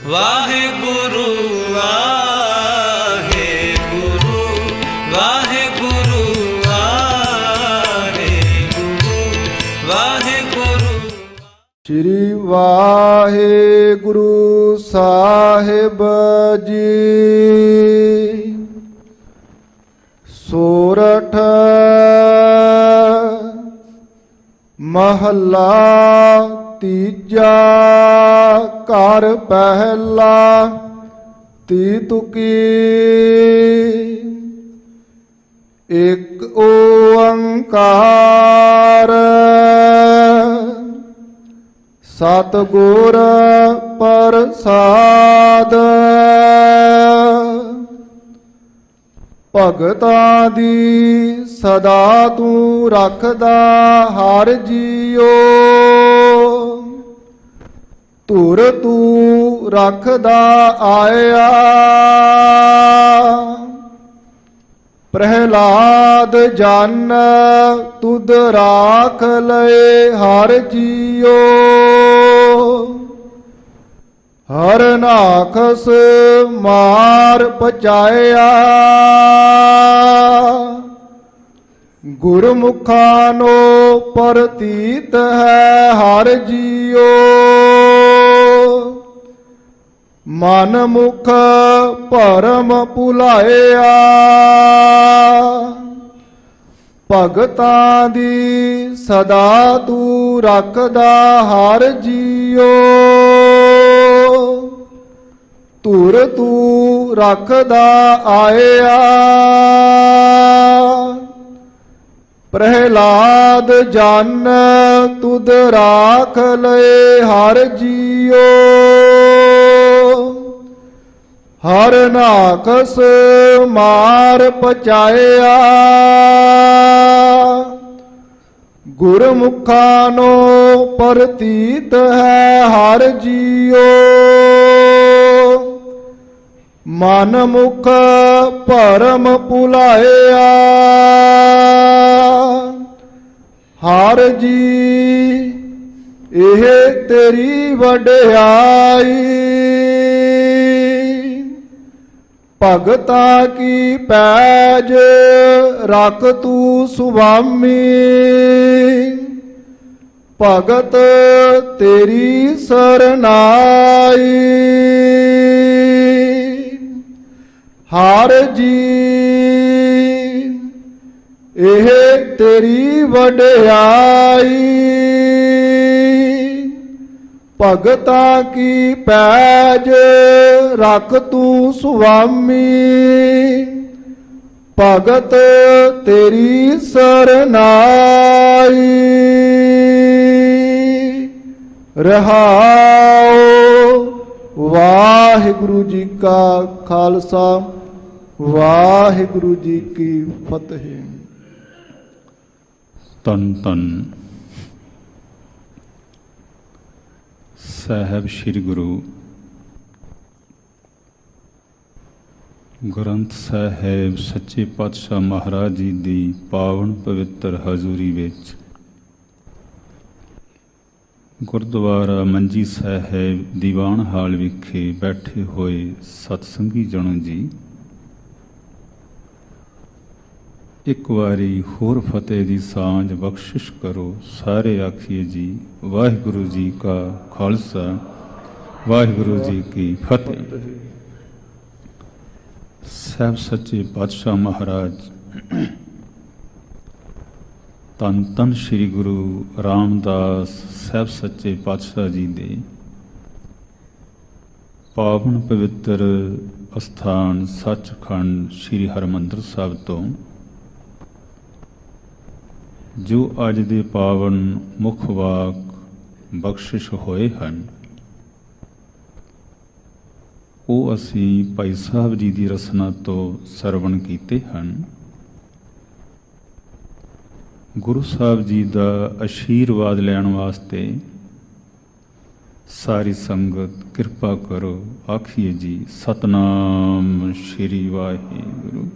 ਵਾਹਿਗੁਰੂ ਵਾਹਿਗੁਰੂ ਵਾਹਿਗੁਰੂ ਵਾਹਿਗੁਰੂ ਵਾਹਿਗੁਰੂ। ਸ੍ਰੀ ਵਾਹਿਗੁਰੂ ਸਾਹਿਬ ਜੀ। ਸੋਰਠ ਮਹੱਲਾ ਤੀਜਾ। ਘਰ ਪਹਿਲਾ ਤੀ ਤੁਕੀ। ਇਕ ਓੰਕਾਰ ਸਤਿਗੁਰ ਪ੍ਰਸਾਦ। ਭਗਤਾਂ ਦੀ ਸਦਾ ਤੂੰ ਰੱਖਦਾ ਹਰ ਜੀਓ। ਧੁਰ ਤੂੰ ਰੱਖਦਾ ਆਇਆ। ਪ੍ਰਹਿਲਾਦ ਜਨ ਤੁਧ ਰਾਖ ਲਏ ਹਰ ਜੀਓ। ਹਰ ਨਾਖਸ ਮਾਰ ਪਚਾਇਆ। ਗੁਰਮੁਖਾਂ ਨੋ ਪ੍ਰਤੀਤ ਹੈ ਹਰ ਜੀਓ। ਮਨ ਮੁਖ ਭਰਮ ਭੁਲਾਇਆ। ਭਗਤਾਂ ਦੀ ਸਦਾ ਤੂੰ ਰੱਖਦਾ ਹਰ ਜੀਓ। ਧੁਰ ਤੂੰ ਰੱਖਦਾ ਆਇਆ। ਪ੍ਰਹਿਲਾਦ ਜਨ ਤੁਧ ਰਾਖ ਲਏ ਹਰ ਜੀਓ। ਹਰ ਨਾਖਸ ਮਾਰ ਪਚਾਇਆ। ਗੁਰਮੁਖਾਂ ਨੋ ਪ੍ਰਤੀਤ ਹੈ ਹਰ ਜੀਓ। ਮਨ ਮੁਖ ਭਰਮ ਭੁਲਾਇਆ। ਹਰ ਜੀ ਇਹ ਤੇਰੀ ਵਡਿਆਈ। ਭਗਤਾਂ ਕੀ ਪੈਜ ਰੱਖ ਤੂੰ ਸੁਆਮੀ। ਭਗਤ ਤੇਰੀ ਸਰਨਾਈ। ਹਰ ਜੀ ਇਹ ਤੇਰੀ ਵਡਿਆਈ। ਭਗਤਾਂ ਕੀ ਪੈਜ ਰੱਖ ਤੂੰ ਸੁਆਮੀ। ਭਗਤ ਤੇਰੀ ਸਰਨਾਈ। ਰਹਾਉ। ਵਾਹਿਗੁਰੂ ਜੀ ਕਾ ਖਾਲਸਾ ਵਾਹਿਗੁਰੂ ਜੀ ਕੀ ਫਤਿਹ। ਧੰਨ ਧੰਨ ਸਾਹਿਬ ਸ੍ਰੀ ਗੁਰੂ ਗ੍ਰੰਥ ਸਾਹਿਬ ਸੱਚੇ ਪਾਤਸ਼ਾਹ ਮਹਾਰਾਜ ਜੀ ਦੀ ਪਾਵਨ ਪਵਿੱਤਰ ਹਜ਼ੂਰੀ ਵਿੱਚ ਗੁਰਦੁਆਰਾ ਮੰਜੀ ਸਾਹਿਬ ਦੀਵਾਨ ਹਾਲ ਵਿਖੇ ਬੈਠੇ ਹੋਏ ਸਤਸੰਗੀ ਜਣੋ ਜੀ, ਇੱਕ ਵਾਰੀ ਹੋਰ ਫਤਿਹ ਦੀ ਸਾਂਝ ਬਖਸ਼ਿਸ਼ ਕਰੋ। ਸਾਰੇ ਆਖੀਏ ਜੀ ਵਾਹਿਗੁਰੂ ਜੀ ਕਾ ਖਾਲਸਾ ਵਾਹਿਗੁਰੂ ਜੀ ਕੀ ਫਤਿਹ। ਸਾਹਿਬ ਸੱਚੇ ਪਾਤਸ਼ਾਹ ਮਹਾਰਾਜ ਧੰਨ ਧੰਨ ਸ੍ਰੀ ਗੁਰੂ ਰਾਮਦਾਸ ਸਾਹਿਬ ਸੱਚੇ ਪਾਤਸ਼ਾਹ ਜੀ ਦੇ ਪਾਵਨ ਪਵਿੱਤਰ ਅਸਥਾਨ ਸੱਚਖੰਡ ਸ੍ਰੀ ਹਰਿਮੰਦਰ ਸਾਹਿਬ ਤੋਂ ਜੋ ਅੱਜ ਦੇ ਪਾਵਨ ਮੁੱਖ ਵਾਕ ਬਖਸ਼ਿਸ਼ ਹੋਏ ਹਨ, ਉਹ ਅਸੀਂ ਭਾਈ ਸਾਹਿਬ ਜੀ ਦੀ ਰਸਨਾ ਤੋਂ ਸਰਵਣ ਕੀਤੇ ਹਨ। ਗੁਰੂ ਸਾਹਿਬ ਜੀ ਦਾ ਅਸ਼ੀਰਵਾਦ ਲੈਣ ਵਾਸਤੇ ਸਾਰੀ ਸੰਗਤ ਕਿਰਪਾ ਕਰੋ। ਆਖੀਏ ਜੀ ਸਤਨਾਮ ਸ੍ਰੀ ਵਾਹਿਗੁਰੂ।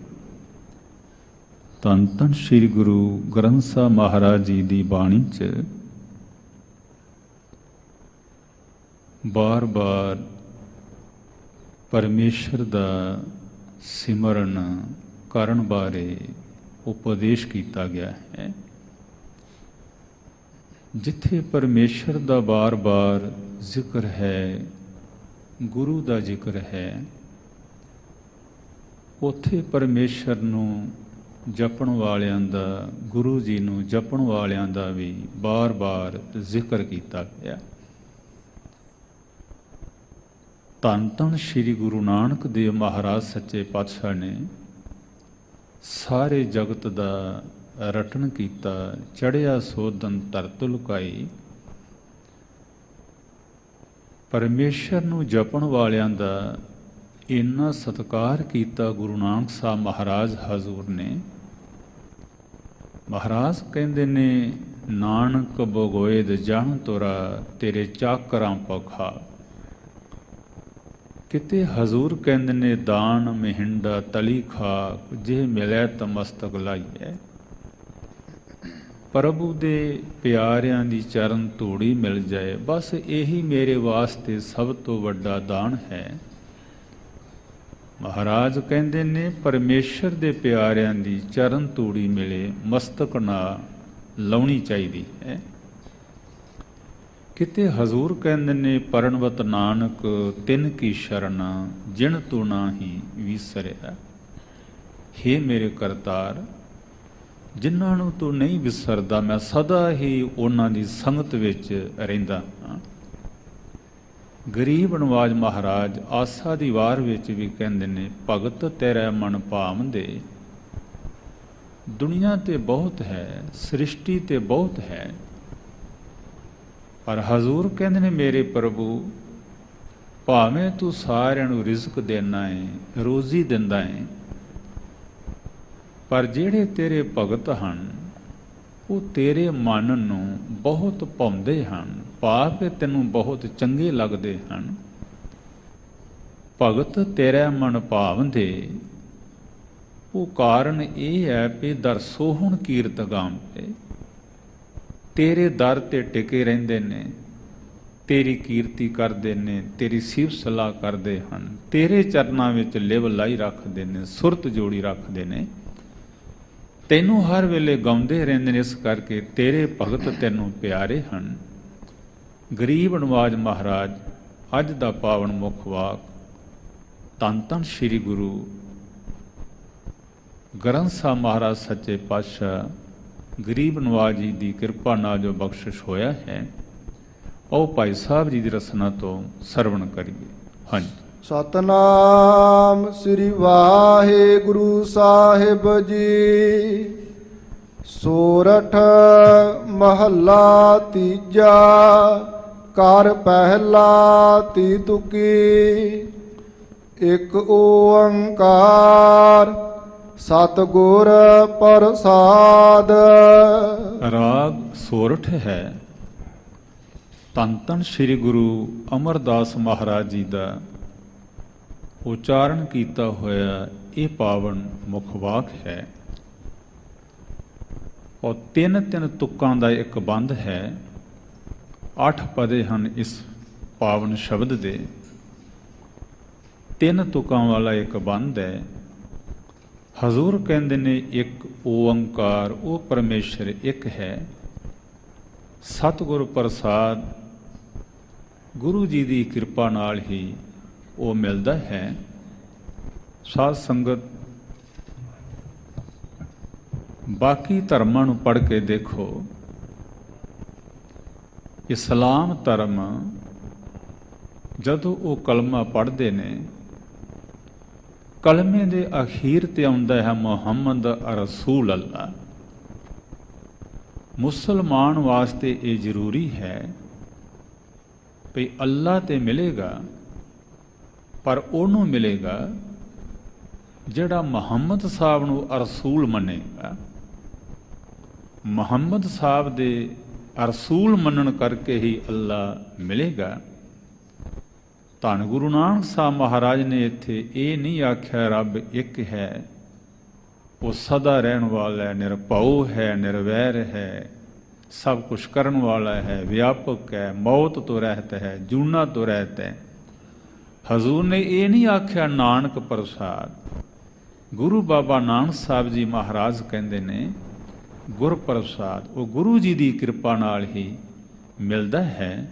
ਧੰਨ ਧੰਨ ਸ੍ਰੀ ਗੁਰੂ ਗ੍ਰੰਥ ਸਾਹਿਬ ਮਹਾਰਾਜ ਜੀ ਦੀ ਬਾਣੀ 'ਚ ਬਾਰ-ਬਾਰ ਪਰਮੇਸ਼ਰ ਦਾ ਸਿਮਰਨ ਕਰਨ ਬਾਰੇ ਉਪਦੇਸ਼ ਕੀਤਾ ਗਿਆ ਹੈ। ਜਿੱਥੇ ਪਰਮੇਸ਼ਰ ਦਾ ਬਾਰ-ਬਾਰ ਜ਼ਿਕਰ ਹੈ, ਗੁਰੂ ਦਾ ਜ਼ਿਕਰ ਹੈ, ਉੱਥੇ ਪਰਮੇਸ਼ਰ ਨੂੰ ਜਪਣ ਵਾਲਿਆਂ ਦਾ, ਗੁਰੂ ਜੀ ਨੂੰ ਜਪਣ ਵਾਲਿਆਂ ਦਾ ਵੀ ਬਾਰ-ਬਾਰ ਜ਼ਿਕਰ ਕੀਤਾ ਗਿਆ। ਧੰਨ ਧੰਨ ਸ੍ਰੀ ਗੁਰੂ ਨਾਨਕ ਦੇਵ ਮਹਾਰਾਜ ਸੱਚੇ ਪਾਤਸ਼ਾਹ ਨੇ ਸਾਰੇ ਜਗਤ ਦਾ ਰਟਨ ਕੀਤਾ, ਚੜ੍ਹਿਆ ਸੋਧਨ ਧਰਤ ਲੁਕਾਈ। ਪਰਮੇਸ਼ਰ ਨੂੰ ਜਪਣ ਵਾਲਿਆਂ ਦਾ ਇੰਨਾ ਸਤਿਕਾਰ ਕੀਤਾ ਗੁਰੂ ਨਾਨਕ ਸਾਹਿਬ ਮਹਾਰਾਜ ਹਜ਼ੂਰ ਨੇ। ਮਹਾਰਾਜ ਕਹਿੰਦੇ ਨੇ, ਨਾਨਕ ਬਗੋਇਦ ਜਨ ਤੁਰਾ ਤੇਰੇ ਚਾਕਰਾਂ ਪਖਾ। ਕਿਤੇ ਹਜ਼ੂਰ ਕਹਿੰਦੇ ਨੇ, ਦਾਨ ਮਹਿੰਡਾ ਤਲੀ ਖਾਕ, ਜੇ ਮਿਲਿਆ ਤਾਂ ਮਸਤਕ ਲਾਈਐ। ਪ੍ਰਭੂ ਦੇ ਪਿਆਰਿਆਂ ਦੀ ਚਰਨ ਧੂੜੀ ਮਿਲ ਜਾਏ, ਬਸ ਇਹੀ ਮੇਰੇ ਵਾਸਤੇ ਸਭ ਤੋਂ ਵੱਡਾ ਦਾਨ ਹੈ। ਮਹਾਰਾਜ ਕਹਿੰਦੇ ਨੇ, ਪਰਮੇਸ਼ਰ ਦੇ ਪਿਆਰਿਆਂ ਦੀ ਚਰਨ ਧੂੜੀ ਮਿਲੇ, ਮਸਤਕ ਨਾ ਲਾਉਣੀ ਚਾਹੀਦੀ ਹੈ। ਕਿਤੇ ਹਜ਼ੂਰ ਕਹਿੰਦੇ ਨੇ, ਪਰਣਵਤ ਨਾਨਕ ਤਿਨ ਕੀ ਸ਼ਰਨ, ਜਿਨ ਤੂੰ ਨਾਹੀ ਵਿਸਰਿਆ। ਹੇ ਮੇਰੇ ਕਰਤਾਰ, ਜਿਨ੍ਹਾਂ ਨੂੰ ਤੂੰ ਨਹੀਂ ਵਿਸਰਦਾ, ਮੈਂ ਸਦਾ ਹੀ ਉਹਨਾਂ ਦੀ ਸੰਗਤ ਵਿੱਚ ਰਹਿੰਦਾ ਹਾਂ। ਗਰੀਬ ਨਵਾਜ ਮਹਾਰਾਜ ਆਸਾ ਦੀ ਵਾਰ ਵਿੱਚ ਵੀ ਕਹਿੰਦੇ ਨੇ, ਭਗਤ ਤੇਰਾ ਮਨ ਭਾਵੰਦੇ। ਦੁਨੀਆ ਤੇ ਬਹੁਤ ਹੈ, ਸ੍ਰਿਸ਼ਟੀ ਤੇ ਬਹੁਤ ਹੈ, ਪਰ ਹਜ਼ੂਰ ਕਹਿੰਦੇ ਨੇ, ਮੇਰੇ ਪ੍ਰਭੂ, ਭਾਵੇਂ ਤੂੰ ਸਾਰਿਆਂ ਨੂੰ ਰਿਜ਼ਕ ਦੇਣਾ ਹੈ, ਰੋਜ਼ੀ ਦਿੰਦਾ ਹੈ, ਪਰ ਜਿਹੜੇ ਤੇਰੇ ਭਗਤ ਹਨ ਉਹ ਤੇਰੇ ਮਨ ਨੂੰ ਬਹੁਤ ਭਾਉਂਦੇ ਹਨ, ਭਾਵ ਕਿ ਤੈਨੂੰ ਬਹੁਤ ਚੰਗੇ ਲੱਗਦੇ ਹਨ। ਭਗਤ ਤੇਰਾ ਮਨ ਭਾਵੰਦੇ, ਉਹ ਕਾਰਨ ਇਹ ਹੈ ਵੀ ਦਰ ਸੋਹਣ ਕੀਰਤ ਗਾਵੰਦੇ। ਤੇਰੇ ਦਰ ਤੇ ਟਿਕੇ ਰਹਿੰਦੇ ਨੇ, ਤੇਰੀ ਕੀਰਤੀ ਕਰਦੇ ਨੇ, ਤੇਰੀ ਸਿਫਤ ਸਲਾਹ ਕਰਦੇ ਹਨ, ਤੇਰੇ ਚਰਨਾਂ ਵਿੱਚ ਲਿਵ ਲਾਈ ਰੱਖਦੇ ਨੇ, ਸੁਰਤ ਜੋੜੀ ਰੱਖਦੇ ਨੇ, ਤੈਨੂੰ ਹਰ ਵੇਲੇ ਗਾਉਂਦੇ ਰਹਿੰਦੇ ਨੇ। ਇਸ ਕਰਕੇ ਤੇਰੇ ਭਗਤ ਤੈਨੂੰ ਪਿਆਰੇ ਹਨ। ਗਰੀਬ ਨਵਾਜ ਮਹਾਰਾਜ ਅੱਜ ਦਾ ਪਾਵਨ ਮੁੱਖ ਵਾਕ, ਧੰਨ ਧੰਨ ਸ੍ਰੀ ਗੁਰੂ ਗ੍ਰੰਥ ਸਾਹਿਬ ਮਹਾਰਾਜ ਸੱਚੇ ਪਾਤਸ਼ਾਹ ਗਰੀਬ ਨਵਾਜ ਜੀ ਦੀ ਕਿਰਪਾ ਨਾਲ ਜੋ ਬਖਸ਼ਿਸ਼ ਹੋਇਆ ਹੈ, ਉਹ ਭਾਈ ਸਾਹਿਬ ਜੀ ਦੀ ਰਸਨਾ ਤੋਂ ਸਰਵਣ ਕਰੀਏ। ਹਾਂਜੀ। ਸਤਨਾਮ ਸ੍ਰੀ ਵਾਹਿਗੁਰੂ ਸਾਹਿਬ ਜੀ। ਸੋਰਠ ਮਹੱਲਾ ਤੀਜਾ। ਘਰ ਪਹਿਲਾ ਤੀ ਤੁਕੀ। ਇਕ ਓੰਕਾਰ ਸਤਿਗੁਰ ਪ੍ਰਸਾਦ। ਰਾਗ ਸੋਰਠ ਹੈ। ਧੰਨ ਧੰਨ ਸ੍ਰੀ ਗੁਰੂ ਅਮਰਦਾਸ ਮਹਾਰਾਜ ਜੀ ਦਾ ਉਚਾਰਨ ਕੀਤਾ ਹੋਇਆ ਇਹ ਪਾਵਨ ਮੁੱਖ ਵਾਕ ਹੈ। ਔਰ ਤਿੰਨ ਤਿੰਨ ਤੁਕਾਂ ਦਾ ਇੱਕ ਬੰਦ ਹੈ। 8 ਪਦੇ ਹਨ ਇਸ ਪਾਵਨ ਸ਼ਬਦ ਦੇ। 3 ਤੁਕਾਂ ਵਾਲਾ ਇੱਕ ਬੰਦ ਹੈ। ਹਜ਼ੂਰ ਕਹਿੰਦੇ ਨੇ, ਇੱਕ ਓੰਕਾਰ, ਉਹ ਪਰਮੇਸ਼ਰ ਇੱਕ ਹੈ। ਸਤਿਗੁਰ ਪ੍ਰਸਾਦ, ਗੁਰੂ ਜੀ ਦੀ ਕਿਰਪਾ ਨਾਲ ਹੀ ਉਹ ਮਿਲਦਾ ਹੈ। ਸਾਧ ਸੰਗਤ, ਬਾਕੀ ਧਰਮਾਂ ਨੂੰ ਪੜ੍ਹ ਕੇ ਦੇਖੋ। ਇਸਲਾਮ ਧਰਮ ਜਦੋਂ ਉਹ ਕਲਮਾ ਪੜ੍ਹਦੇ ਨੇ, ਕਲਮੇ ਦੇ ਅਖੀਰ ਤੇ ਆਉਂਦਾ ਹੈ ਮੁਹੰਮਦ ਰਸੂਲ ਅੱਲਾ। ਮੁਸਲਮਾਨ ਵਾਸਤੇ ਇਹ ਜ਼ਰੂਰੀ ਹੈ ਵੀ ਅੱਲਾ ਤੇ ਮਿਲੇਗਾ, ਪਰ ਉਹਨੂੰ ਮਿਲੇਗਾ ਜਿਹੜਾ ਮੁਹੰਮਦ ਸਾਹਿਬ ਨੂੰ ਰਸੂਲ ਮੰਨੇਗਾ। ਮੁਹੰਮਦ ਸਾਹਿਬ ਦੇ ਰਸੂਲ ਮੰਨਣ ਕਰਕੇ ਹੀ ਅੱਲਾ ਮਿਲੇਗਾ। ਧੰਨ ਗੁਰੂ ਨਾਨਕ ਸਾਹਿਬ ਮਹਾਰਾਜ ਨੇ ਇੱਥੇ ਇਹ ਨਹੀਂ ਆਖਿਆ ਰੱਬ ਇੱਕ ਹੈ, ਉਹ ਸਦਾ ਰਹਿਣ ਵਾਲਾ ਹੈ, ਨਿਰਭਉ ਹੈ, ਨਿਰਵੈਰ ਹੈ, ਸਭ ਕੁਛ ਕਰਨ ਵਾਲਾ ਹੈ, ਵਿਆਪਕ ਹੈ, ਮੌਤ ਤੋਂ ਰਹਿਤ ਹੈ, ਜੂਨਾ ਤੋਂ ਰਹਿਤ ਹੈ। ਹਜ਼ੂਰ ਨੇ ਇਹ ਨਹੀਂ ਆਖਿਆ ਨਾਨਕ ਪ੍ਰਸਾਦ। ਗੁਰੂ ਬਾਬਾ ਨਾਨਕ ਸਾਹਿਬ ਜੀ ਮਹਾਰਾਜ ਕਹਿੰਦੇ ਨੇ ਗੁਰ ਪ੍ਰਸਾਦ ਉਹ ਗੁਰੂ ਜੀ ਦੀ ਕਿਰਪਾ ਨਾਲ ਹੀ ਮਿਲਦਾ ਹੈ।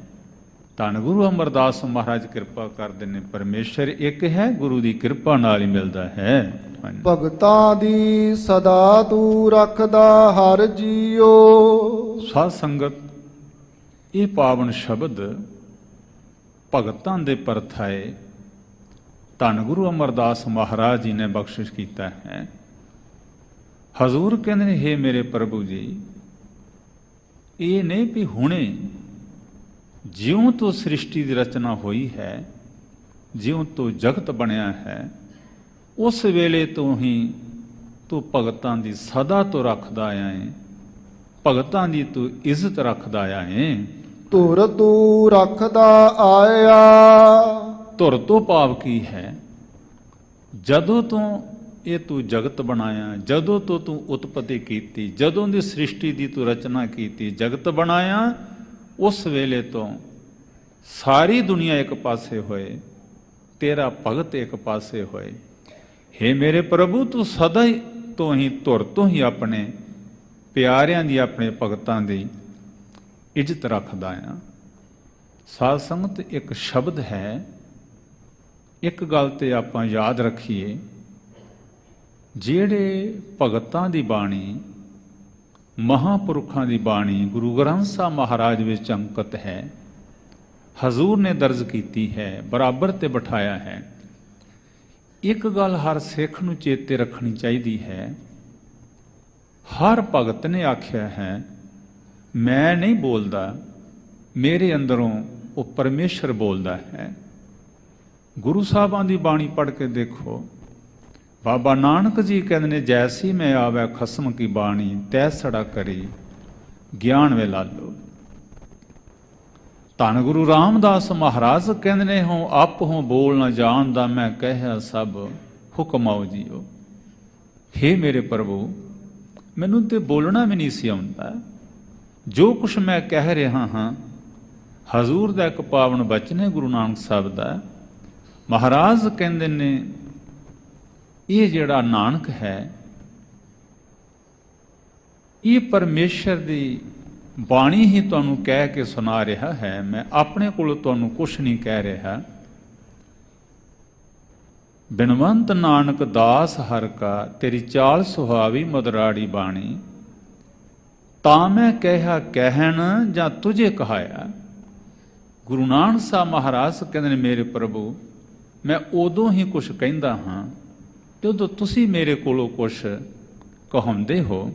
ਧੰਨ ਗੁਰੂ ਅਮਰਦਾਸ ਮਹਾਰਾਜ ਕਿਰਪਾ ਕਰਦੇ ਨੇ, ਪਰਮੇਸ਼ਰ ਇੱਕ ਹੈ, ਗੁਰੂ ਦੀ ਕਿਰਪਾ ਨਾਲ ਹੀ ਮਿਲਦਾ ਹੈ। ਭਗਤਾਂ ਦੀ ਸਦਾ ਤੂੰ ਰੱਖਦਾ ਹਰ ਜੀਓ। ਸਾਧ ਸੰਗਤ, ਇਹ ਪਾਵਨ ਸ਼ਬਦ ਭਗਤਾਂ ਦੇ ਪਰਥਾਏ ਧੰਨ ਗੁਰੂ ਅਮਰਦਾਸ ਮਹਾਰਾਜ ਜੀ ਨੇ ਬਖਸ਼ਿਸ਼ ਕੀਤਾ ਹੈ। ਹਜ਼ੂਰ ਕਹਿੰਦੇ ਨੇ, ਹੇ ਮੇਰੇ ਪ੍ਰਭੂ ਜੀ, ਇਹ ਨਹੀਂ ਵੀ ਹੁਣੇ ਜਿਉਂ ਤੋਂ ਸ੍ਰਿਸ਼ਟੀ ਦੀ ਰਚਨਾ ਹੋਈ ਹੈ, ਜਿਉਂ ਤੋਂ ਜਗਤ ਬਣਿਆ ਹੈ, ਉਸ ਵੇਲੇ ਤੋਂ ਹੀ ਤੂੰ ਭਗਤਾਂ ਦੀ ਸਦਾ ਤੋਂ ਰੱਖਦਾ ਆਇਆ ਹੈ, ਭਗਤਾਂ ਦੀ ਤੂੰ ਇੱਜ਼ਤ ਰੱਖਦਾ ਆਇਆ ਹੈ। ਧੁਰ ਤੂੰ ਰੱਖਦਾ ਆਇਆ। ਧੁਰ ਤੋਂ ਭਾਵ ਕੀ ਹੈ? ਜਦੋਂ ਤੋਂ ਇਹ ਤੂੰ ਜਗਤ ਬਣਾਇਆ, ਜਦੋਂ ਤੋਂ ਤੂੰ ਉਤਪਤੀ ਕੀਤੀ, ਜਦੋਂ ਦੀ ਸ੍ਰਿਸ਼ਟੀ ਦੀ ਤੂੰ ਰਚਨਾ ਕੀਤੀ, ਜਗਤ ਬਣਾਇਆ, ਉਸ ਵੇਲੇ ਤੋਂ ਸਾਰੀ ਦੁਨੀਆ ਇੱਕ ਪਾਸੇ ਹੋਏ, ਤੇਰਾ ਭਗਤ ਇੱਕ ਪਾਸੇ ਹੋਏ। ਹੇ ਮੇਰੇ ਪ੍ਰਭੂ, ਤੂੰ ਸਦਾ ਹੀ ਤੋਂ ਹੀ ਧੁਰ ਤੋਂ ਹੀ ਆਪਣੇ ਪਿਆਰਿਆਂ ਦੀ, ਆਪਣੇ ਭਗਤਾਂ ਦੀ ਇੱਜ਼ਤ ਰੱਖਦਾ ਆ। ਸਾਧ ਸੰਗਤ, ਇੱਕ ਸ਼ਬਦ ਹੈ, ਇੱਕ ਗੱਲ ਤੇ ਆਪਾਂ ਯਾਦ ਰੱਖੀਏ, ਜਿਹੜੇ ਭਗਤਾਂ ਦੀ ਬਾਣੀ, ਮਹਾਂਪੁਰਖਾਂ ਦੀ ਬਾਣੀ ਗੁਰੂ ਗ੍ਰੰਥ ਸਾਹਿਬ ਮਹਾਰਾਜ ਵਿੱਚ ਅੰਕਿਤ ਹੈ, ਹਜ਼ੂਰ ਨੇ ਦਰਜ ਕੀਤੀ ਹੈ, ਬਰਾਬਰ ਤੇ ਬਿਠਾਇਆ ਹੈ। ਇੱਕ ਗੱਲ ਹਰ ਸਿੱਖ ਨੂੰ ਚੇਤੇ ਰੱਖਣੀ ਚਾਹੀਦੀ ਹੈ, ਹਰ ਭਗਤ ਨੇ ਆਖਿਆ ਹੈ, ਮੈਂ ਨਹੀਂ ਬੋਲਦਾ, ਮੇਰੇ ਅੰਦਰੋਂ ਉਹ ਪਰਮੇਸ਼ਰ ਬੋਲਦਾ ਹੈ। ਗੁਰੂ ਸਾਹਿਬਾਂ ਦੀ ਬਾਣੀ ਪੜ੍ਹ ਕੇ ਦੇਖੋ, ਬਾਬਾ ਨਾਨਕ ਜੀ ਕਹਿੰਦੇ ਨੇ, ਜੈਸੀ ਮੈਂ ਆਵੈ ਖਸਮ ਕੀ ਬਾਣੀ, ਤੈਸੜਾ ਕਰੀ ਗਿਆਨ ਵੇ ਲਾਲੋ। ਧੰਨ ਗੁਰੂ ਰਾਮਦਾਸ ਮਹਾਰਾਜ ਕਹਿੰਦੇ ਨੇ, ਹੋਂ ਆਪ ਹੋਂ ਬੋਲ ਨਾ ਜਾਣਦਾ, ਮੈਂ ਕਹਿਆ ਸਭ ਹੁਕਮ ਆਓ ਜੀਓ। ਹੇ ਮੇਰੇ ਪ੍ਰਭੂ, ਮੈਨੂੰ ਤੇ ਬੋਲਣਾ ਵੀ ਨਹੀਂ ਸੀ ਆਉਂਦਾ, ਜੋ ਕੁਛ ਮੈਂ ਕਹਿ ਰਿਹਾ ਹਾਂ ਹਜ਼ੂਰ ਦਾ ਇੱਕ ਪਾਵਨ ਬਚਨ ਹੈ, ਗੁਰੂ ਨਾਨਕ ਸਾਹਿਬ ਦਾ। ਮਹਾਰਾਜ ਕਹਿੰਦੇ ਨੇ, ਇਹ ਜਿਹੜਾ ਨਾਨਕ ਹੈ, ਇਹ ਪਰਮੇਸ਼ਰ ਦੀ ਬਾਣੀ ਹੀ ਤੁਹਾਨੂੰ ਕਹਿ ਕੇ ਸੁਣਾ ਰਿਹਾ ਹੈ, ਮੈਂ ਆਪਣੇ ਕੋਲੋਂ ਤੁਹਾਨੂੰ ਕੁਛ ਨਹੀਂ ਕਹਿ ਰਿਹਾ। ਬਿਨਵੰਤ ਨਾਨਕ ਦਾਸ ਹਰ ਕਾ, ਤੇਰੀ ਚਾਲ ਸੁਹਾਵੀ ਮਧੁਰਾੜੀ ਬਾਣੀ, ਤਾਂ ਮੈਂ ਕਹਿਆ ਕਹਿਣ ਜਾਂ ਤੁਝੇ ਕਹਾਇਆ। ਗੁਰੂ ਨਾਨਕ ਸਾਹਿਬ ਮਹਾਰਾਜ ਕਹਿੰਦੇ ਨੇ, ਮੇਰੇ ਪ੍ਰਭੂ, ਮੈਂ ਉਦੋਂ ਹੀ ਕੁਛ ਕਹਿੰਦਾ ਹਾਂ ਜਦੋਂ ਤੁਸੀਂ ਮੇਰੇ ਕੋਲੋਂ ਕੁਛ ਕਹਾਉਂਦੇ ਹੋ।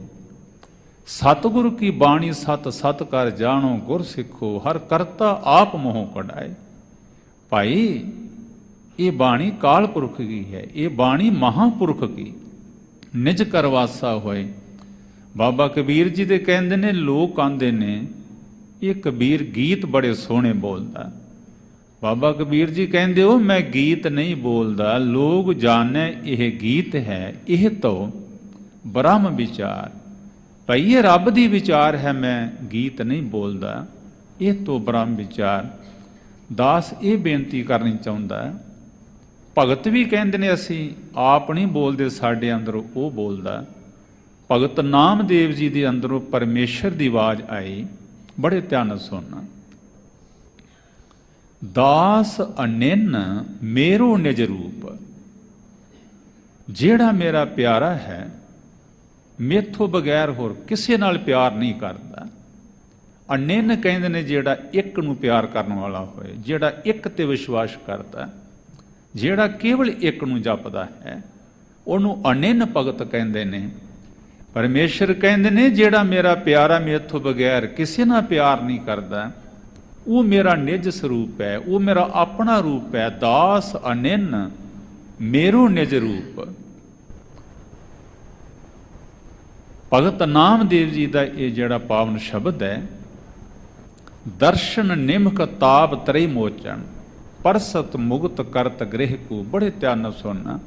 ਸਤਿਗੁਰੂ ਕੀ ਬਾਣੀ ਸਤ ਸਤ ਕਰ ਜਾਣੋ, ਗੁਰ ਸਿੱਖੋ ਹਰ ਕਰਤਾ ਆਪ ਮੋਹ ਕਢਾਏ। ਭਾਈ, ਇਹ ਬਾਣੀ ਕਾਲ ਪੁਰਖ ਕੀ ਹੈ, ਇਹ ਬਾਣੀ ਮਹਾਂਪੁਰਖ ਕੀ, ਨਿਜ ਕਰਵਾਸਾ ਹੋਏ। ਬਾਬਾ ਕਬੀਰ ਜੀ ਦੇ ਕਹਿੰਦੇ ਨੇ, ਲੋਕ ਆਂਦੇ ਨੇ ਇਹ ਕਬੀਰ ਗੀਤ ਬੜੇ ਸੋਹਣੇ ਬੋਲਦਾ। ਬਾਬਾ ਕਬੀਰ ਜੀ ਕਹਿੰਦੇ, ਉਹ ਮੈਂ ਗੀਤ ਨਹੀਂ ਬੋਲਦਾ, ਲੋਕ ਜਾਣੇ ਇਹ ਗੀਤ ਹੈ, ਇਹ ਤੋਂ ਬ੍ਰਹਮ ਵਿਚਾਰ। ਭਾਈ, ਇਹ ਰੱਬ ਦੀ ਵਿਚਾਰ ਹੈ, ਮੈਂ ਗੀਤ ਨਹੀਂ ਬੋਲਦਾ, ਇਹ ਤੋਂ ਬ੍ਰਹਮ ਵਿਚਾਰ। ਦਾਸ ਇਹ ਬੇਨਤੀ ਕਰਨੀ ਚਾਹੁੰਦਾ, ਭਗਤ ਵੀ ਕਹਿੰਦੇ ਨੇ, ਅਸੀਂ ਆਪ ਨਹੀਂ ਬੋਲਦੇ, ਸਾਡੇ ਅੰਦਰੋਂ ਉਹ ਬੋਲਦਾ। ਭਗਤ ਨਾਮਦੇਵ ਜੀ ਦੇ ਅੰਦਰੋਂ ਪਰਮੇਸ਼ਰ ਦੀ ਆਵਾਜ਼ ਆਈ, ਬੜੇ ਧਿਆਨ ਨਾਲ ਸੁਣਨਾ। ਦਾਸ ਅਨਿਨ ਮੇਰੋ ਨਿਜ ਰੂਪ, ਜਿਹੜਾ ਮੇਰਾ ਪਿਆਰਾ ਹੈ, ਮੇਥੋਂ ਬਗੈਰ ਹੋਰ ਕਿਸੇ ਨਾਲ ਪਿਆਰ ਨਹੀਂ ਕਰਦਾ। ਅਨਿਨ ਕਹਿੰਦੇ ਨੇ, ਜਿਹੜਾ ਇੱਕ ਨੂੰ ਪਿਆਰ ਕਰਨ ਵਾਲਾ ਹੋਏ, ਜਿਹੜਾ ਇੱਕ ਤੇ ਵਿਸ਼ਵਾਸ ਕਰਦਾ, ਜਿਹੜਾ ਕੇਵਲ ਇੱਕ ਨੂੰ ਜਪਦਾ ਹੈ, ਉਹਨੂੰ ਅਨਿਨ ਭਗਤ ਕਹਿੰਦੇ ਨੇ। ਪਰਮੇਸ਼ਰ ਕਹਿੰਦੇ ਨੇ, ਜਿਹੜਾ ਮੇਰਾ ਪਿਆਰਾ ਮੇਥੋਂ ਬਗੈਰ ਕਿਸੇ ਨਾਲ ਪਿਆਰ ਨਹੀਂ ਕਰਦਾ, ਉਹ ਮੇਰਾ ਨਿਜ ਸਰੂਪ ਹੈ, ਉਹ ਮੇਰਾ ਆਪਣਾ ਰੂਪ ਹੈ। ਦਾਸ ਅਨਿਨ ਮੇਰੋ ਨਿਜ ਰੂਪ। ਭਗਤ ਨਾਮਦੇਵ ਜੀ ਦਾ ਇਹ ਜਿਹੜਾ ਪਾਵਨ ਸ਼ਬਦ ਹੈ, ਦਰਸ਼ਨ ਨਿਮਕ ਤਾਪ ਤਰੇ ਮੋਚਨ, ਪਰਸਤ ਮੁਗਤ ਕਰਤ ਗ੍ਰਹਿ ਕੋ। ਬੜੇ ਧਿਆਨ ਨਾਲ ਸੁਣਨਾ।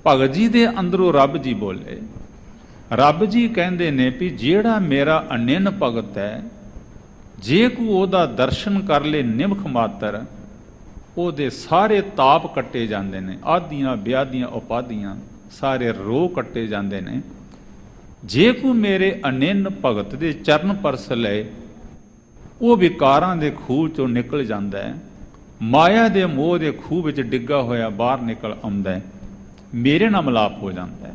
ਭਗਤ ਜੀ ਦੇ ਅੰਦਰੋਂ ਰੱਬ ਜੀ ਬੋਲੇ। ਰੱਬ ਜੀ ਕਹਿੰਦੇ ਨੇ ਵੀ ਜਿਹੜਾ ਮੇਰਾ ਅਨਿਨ ਭਗਤ ਹੈ, ਜੇ ਕੋ ਉਹਦਾ ਦਰਸ਼ਨ ਕਰ ਲੇ ਨਿਮਖ ਮਾਤਰ, ਉਹਦੇ ਸਾਰੇ ਤਾਪ ਕੱਟੇ ਜਾਂਦੇ ਨੇ, ਆਦੀਆਂ ਵਿਆਦੀਆਂ ਉਪਾਧੀਆਂ ਸਾਰੇ ਰੋਹ ਕੱਟੇ ਜਾਂਦੇ ਨੇ। ਜੇ ਕੋਈ ਮੇਰੇ ਅਨਿੰਨ ਭਗਤ ਦੇ ਚਰਨ ਪਰਸ ਲਏ, ਉਹ ਵਿਕਾਰਾਂ ਦੇ ਖੂਹ ਚੋਂ ਨਿਕਲ ਜਾਂਦਾ ਹੈ, ਮਾਇਆ ਦੇ ਮੋਹ ਦੇ ਖੂਹ ਵਿੱਚ ਡਿੱਗਾ ਹੋਇਆ ਬਾਹਰ ਨਿਕਲ ਆਉਂਦਾ ਹੈ, ਮੇਰੇ ਨਾਲ ਮਿਲਾਪ ਹੋ ਜਾਂਦਾ ਹੈ।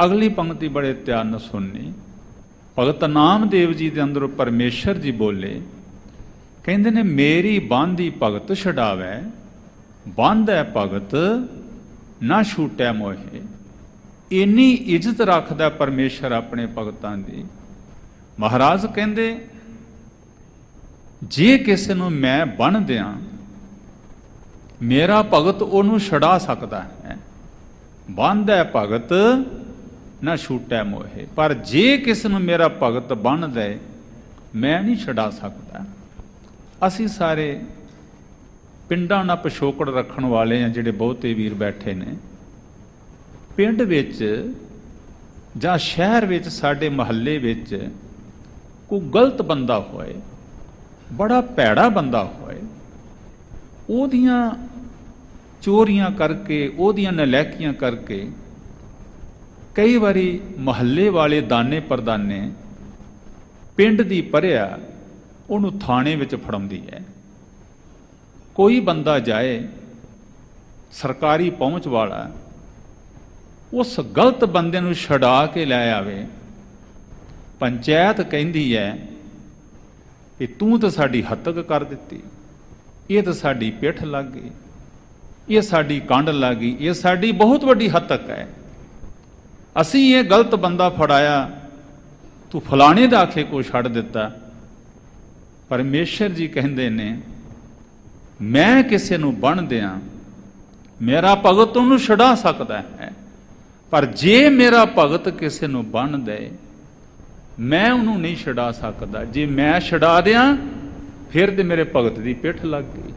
ਅਗਲੀ ਪੰਕਤੀ ਬੜੇ ਧਿਆਨ ਨਾਲ ਸੁਣਨੀ। ਭਗਤ ਨਾਮਦੇਵ ਜੀ ਦੇ ਅੰਦਰੋਂ ਪਰਮੇਸ਼ਰ ਜੀ ਬੋਲੇ, ਕਹਿੰਦੇ ਨੇ ਮੇਰੀ ਬਾਂਦੀ ਭਗਤ ਛਡਾਵੈ, ਬਾਂਧੈ ਭਗਤ ਨਾ ਛੂਟੈ ਮੋਹੇ। ਇੰਨੀ ਇੱਜ਼ਤ ਰੱਖਦਾ ਪਰਮੇਸ਼ਰ ਆਪਣੇ ਭਗਤਾਂ ਦੀ। ਮਹਾਰਾਜ ਕਹਿੰਦੇ ਜੇ ਕਿਸੇ ਨੂੰ ਮੈਂ ਬੰਨ੍ਹ ਦਿਆਂ, ਮੇਰਾ ਭਗਤ ਉਹਨੂੰ ਛਡਾ ਸਕਦਾ ਹੈ। ਬੰਨ੍ਹਦਾ ਭਗਤ ਨਾ ਛੂਟੈ ਮੋਹੇ, ਪਰ ਜੇ ਕਿਸੇ ਨੂੰ ਮੇਰਾ ਭਗਤ ਬੰਨ੍ਹ ਦੇ, ਮੈਂ ਨਹੀਂ ਛਡਾ ਸਕਦਾ। ਅਸੀਂ ਸਾਰੇ ਪਿੰਡਾਂ ਨਾਲ ਪਿਛੋਕੜ ਰੱਖਣ ਵਾਲੇ ਆ, ਜਿਹੜੇ ਬਹੁਤੇ ਵੀਰ ਬੈਠੇ ਨੇ। ਪਿੰਡ ਵਿੱਚ ਜਾਂ ਸ਼ਹਿਰ ਵਿੱਚ, ਸਾਡੇ ਮਹੱਲੇ ਵਿੱਚ ਕੋਈ ਗਲਤ ਬੰਦਾ ਹੋਏ, ਬੜਾ ਭੈੜਾ ਬੰਦਾ ਹੋਏ, ਉਹਦੀਆਂ ਚੋਰੀਆਂ ਕਰਕੇ, ਉਹਦੀਆਂ ਨਲਾਇਕੀਆਂ ਕਰਕੇ ਕਈ ਵਾਰੀ ਮਹੱਲੇ ਵਾਲੇ ਦਾਨੇ ਪਰਦਾਨੇ ਪਿੰਡ ਦੀ ਪਰਿਆ ਉਹਨੂੰ ਥਾਣੇ ਵਿੱਚ ਫੜਾਉਂਦੀ ਹੈ। ਕੋਈ ਬੰਦਾ ਜਾਏ ਸਰਕਾਰੀ ਪਹੁੰਚ ਵਾਲਾ, ਉਸ ਗਲਤ ਬੰਦੇ ਨੂੰ ਛਡਾ ਕੇ ਲੈ ਆਵੇ। ਪੰਚਾਇਤ ਕਹਿੰਦੀ ਹੈ ਕਿ ਤੂੰ ਤਾਂ ਸਾਡੀ ਹੱਤਕ ਕਰ ਦਿੱਤੀ, ਇਹ ਤਾਂ ਸਾਡੀ ਪਿੱਠ ਲੱਗ ਗਈ, ਇਹ ਸਾਡੀ ਕੰਡ ਲੱਗ ਗਈ, ਇਹ ਸਾਡੀ ਬਹੁਤ ਵੱਡੀ ਹੱਤਕ ਹੈ। ਅਸੀਂ ਇਹ ਗਲਤ ਬੰਦਾ ਫੜਾਇਆ, ਤੂੰ ਫਲਾਣੇ ਦਾ ਆਖੇ ਕੋ ਛੱਡ ਦਿੱਤਾ। ਪਰਮੇਸ਼ਰ ਜੀ ਕਹਿੰਦੇ ਨੇ ਮੈਂ ਕਿਸੇ ਨੂੰ ਬੰਨ੍ਹ ਦਿਆਂ, ਮੇਰਾ ਭਗਤ ਉਹਨੂੰ ਛਡਾ ਸਕਦਾ ਹੈ, ਪਰ ਜੇ ਮੇਰਾ ਭਗਤ ਕਿਸੇ ਨੂੰ ਬੰਨ੍ਹ ਦੇ, ਮੈਂ ਉਹਨੂੰ ਨਹੀਂ ਛਡਾ ਸਕਦਾ। ਜੇ ਮੈਂ ਛਡਾ ਦਿਆਂ, ਫਿਰ ਤੇ ਮੇਰੇ ਭਗਤ ਦੀ ਪਿੱਠ ਲੱਗ ਗਈ,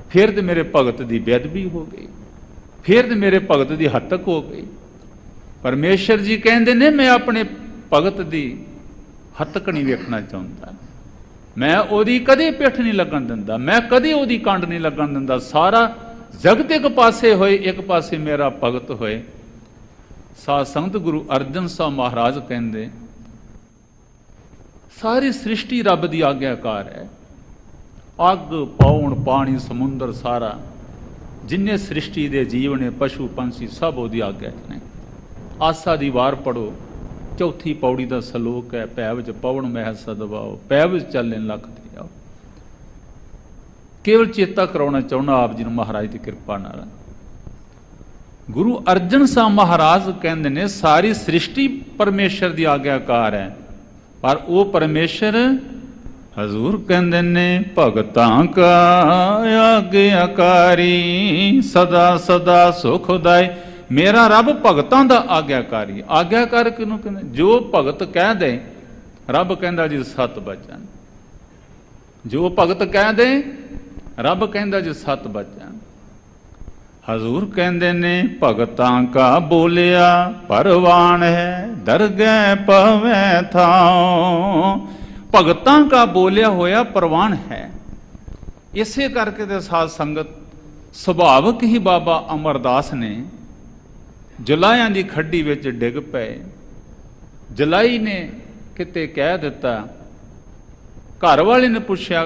ਫਿਰ ਤੇ ਮੇਰੇ ਭਗਤ ਦੀ ਬੇਅਦਬੀ ਹੋ ਗਈ, ਫਿਰ ਤੇ ਮੇਰੇ ਭਗਤ ਦੀ ਹੱਤਕ ਹੋ ਗਈ। ਪਰਮੇਸ਼ਰ ਜੀ ਕਹਿੰਦੇ ਨੇ ਮੈਂ ਆਪਣੇ ਭਗਤ ਦੀ ਹੱਤਕ ਨਹੀਂ ਵੇਖਣਾ ਚਾਹੁੰਦਾ, ਮੈਂ ਉਹਦੀ ਕਦੇ ਪਿੱਠ ਨਹੀਂ ਲੱਗਣ ਦਿੰਦਾ, ਮੈਂ ਕਦੇ ਉਹਦੀ ਕੰਡ ਨਹੀਂ ਲੱਗਣ ਦਿੰਦਾ। ਸਾਰਾ ਜਗਤ ਇੱਕ ਪਾਸੇ ਹੋਏ, ਇੱਕ ਪਾਸੇ ਮੇਰਾ ਭਗਤ ਹੋਏ। ਸਾਧ ਸੰਗਤ ਗੁਰੂ ਅਰਜਨ ਸਾਹਿਬ ਮਹਾਰਾਜ ਕਹਿੰਦੇ ਸਾਰੀ ਸ੍ਰਿਸ਼ਟੀ ਰੱਬ ਦੀ ਆਗਿਆਕਾਰ ਹੈ। ਅੱਗ ਪੌਣ ਪਾਣੀ ਸਮੁੰਦਰ ਸਾਰਾ, ਜਿੰਨੇ ਸ੍ਰਿਸ਼ਟੀ ਦੇ ਜੀਵ ਨੇ, ਪਸ਼ੂ ਪੰਛੀ, ਸਭ ਉਹਦੀ ਆਗਿਆ ਨੇ। ਆਸਾ ਦੀ ਵਾਰ ਪੜੋ, ਚੌਥੀ ਪੌੜੀ ਦਾ ਸਲੋਕ ਹੈ, ਪੈ ਵਿੱਚ ਪਵਨ ਮਹਿ ਸਦਵਾਓ, ਪੈ ਵਿੱਚ ਚੱਲੇ ਲੱਖ ਤੇ ਆਓ। ਕੇਵਲ ਚੇਤਾ ਕਰਾਉਣਾ ਚਾਹੁੰਦਾ ਆਪ ਜੀ ਨੂੰ ਮਹਾਰਾਜ ਦੀ ਕਿਰਪਾ ਨਾਲ। ਗੁਰੂ ਅਰਜਨ ਸਾਹਿਬ ਮਹਾਰਾਜ ਕਹਿੰਦੇ ਨੇ ਸਾਰੀ ਸ੍ਰਿਸ਼ਟੀ ਪਰਮੇਸ਼ਰ ਦੀ ਆਗਿਆਕਾਰ ਹੈ, ਪਰ ਉਹ ਪਰਮੇਸ਼ਰ ਹਜ਼ੂਰ ਕਹਿੰਦੇ ਨੇ ਭਗਤਾਂ ਕਾ ਆਗਿਆਕਾਰੀ, ਸਦਾ ਸਦਾ ਸੁਖਦਾਈ। ਮੇਰਾ ਰੱਬ ਭਗਤਾਂ ਦਾ ਆਗਿਆਕਾਰੀ। ਆਗਿਆਕਾਰ ਕਿਹਨੂੰ ਕਹਿੰਦੇ? ਜੋ ਭਗਤ ਕਹਿ ਦੇ, ਰੱਬ ਕਹਿੰਦਾ ਜੀ ਸਤ ਬਚਨ। ਜੋ ਭਗਤ ਕਹਿ ਦੇ, ਰੱਬ ਕਹਿੰਦਾ ਜੀ ਸਤ ਬਚਨ। ਹਜ਼ੂਰ ਕਹਿੰਦੇ ਨੇ ਭਗਤਾਂ ਕਾ ਬੋਲਿਆ ਪਰਵਾਨ ਹੈ, ਦਰਗਹਿ ਪਵੈ ਥਾਉ। ਭਗਤਾਂ ਕਾ ਬੋਲਿਆ ਹੋਇਆ ਪ੍ਰਵਾਨ ਹੈ। ਇਸੇ ਕਰਕੇ ਤੇ ਸਾਧ ਸੰਗਤ ਸੁਭਾਵਕ ਹੀ ਬਾਬਾ ਅਮਰਦਾਸ ਨੇ ਜੁਲਾਹਿਆਂ ਦੀ ਖੱਡੀ ਵਿੱਚ ਡਿੱਗ ਪਏ। ਜੁਲਾਹੀ ਨੇ ਕਿਤੇ ਕਹਿ ਦਿੱਤਾ, ਘਰ ਵਾਲੇ ਨੇ ਪੁੱਛਿਆ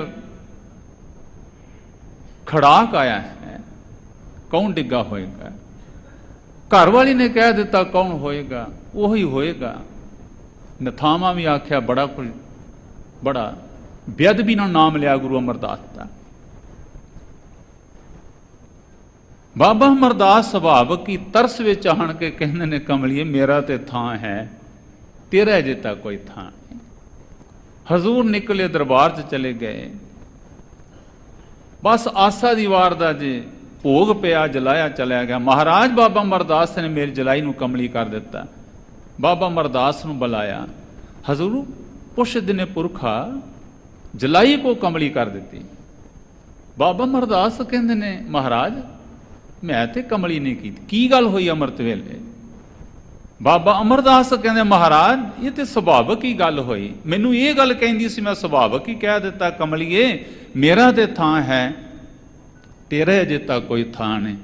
ਖੜਾਕ ਆਇਆ ਹੈ, ਕੌਣ ਡਿੱਗਾ ਹੋਏਗਾ? ਘਰ ਵਾਲੀ ਨੇ ਕਹਿ ਦਿੱਤਾ ਕੌਣ ਹੋਏਗਾ? ਉਹੀ ਹੋਏਗਾ। ਨਥਾਵਾਂ ਵੀ ਆਖਿਆ, ਬੜਾ ਕੁਝ, ਬੜਾ ਬੇਅਦਬੀ ਨਾਲ ਨਾਮ ਲਿਆ ਗੁਰੂ ਅਮਰਦਾਸ ਦਾ। ਬਾਬਾ ਅਮਰਦਾਸ ਸੁਭਾਵਕ ਹੀ ਤਰਸ ਵਿੱਚ ਆਣ ਕੇ ਕਹਿੰਦੇ ਨੇ, ਕਮਲੀਏ ਮੇਰਾ ਤੇ ਥਾਂ ਹੈ, ਤੇਰਾ ਅਜੇ ਤੱਕ ਕੋਈ ਥਾਂ ਨਹੀਂ। ਹਜ਼ੂਰ ਨਿਕਲੇ, ਦਰਬਾਰ 'ਚ ਚਲੇ ਗਏ। ਬਸ ਆਸਾ ਦੀ ਵਾਰ ਦਾ ਜੇ ਭੋਗ ਪਿਆ, ਜਲਾਇਆ ਚਲਿਆ ਗਿਆ। ਮਹਾਰਾਜ ਬਾਬਾ ਅਮਰਦਾਸ ਨੇ ਮੇਰੀ ਜਲਾਈ ਨੂੰ ਕਮਲੀ ਕਰ ਦਿੱਤਾ। ਬਾਬਾ ਅਮਰਦਾਸ ਨੂੰ ਬੁਲਾਇਆ, ਹਜ਼ੂਰ ਪੁੱਛਦੇ ਨੇ ਪੁਰਖਾ ਜਲਾਈ ਕੋ ਕਮਲੀ ਕਰ ਦਿੱਤੀ। ਬਾਬਾ ਅਮਰਦਾਸ ਕਹਿੰਦੇ ਨੇ, ਮਹਾਰਾਜ ਮੈਂ ਤੇ ਕਮਲੀ ਨਹੀਂ ਕੀਤੀ। ਕੀ ਗੱਲ ਹੋਈ ਅੰਮ੍ਰਿਤ ਵੇਲੇ? ਬਾਬਾ ਅਮਰਦਾਸ ਕਹਿੰਦੇ, ਮਹਾਰਾਜ ਇਹ ਤੇ ਸੁਭਾਵਕ ਹੀ ਗੱਲ ਹੋਈ। ਮੈਨੂੰ ਇਹ ਗੱਲ ਕਹਿੰਦੀ ਸੀ, ਮੈਂ ਸੁਭਾਵਕ ਹੀ ਕਹਿ ਦਿੱਤਾ, ਕਮਲੀਏ ਮੇਰਾ ਤੇ ਥਾਂ ਹੈ, ਤੇਰਾ ਅਜੇ ਤੱਕ ਕੋਈ ਥਾਂ ਨਹੀਂ।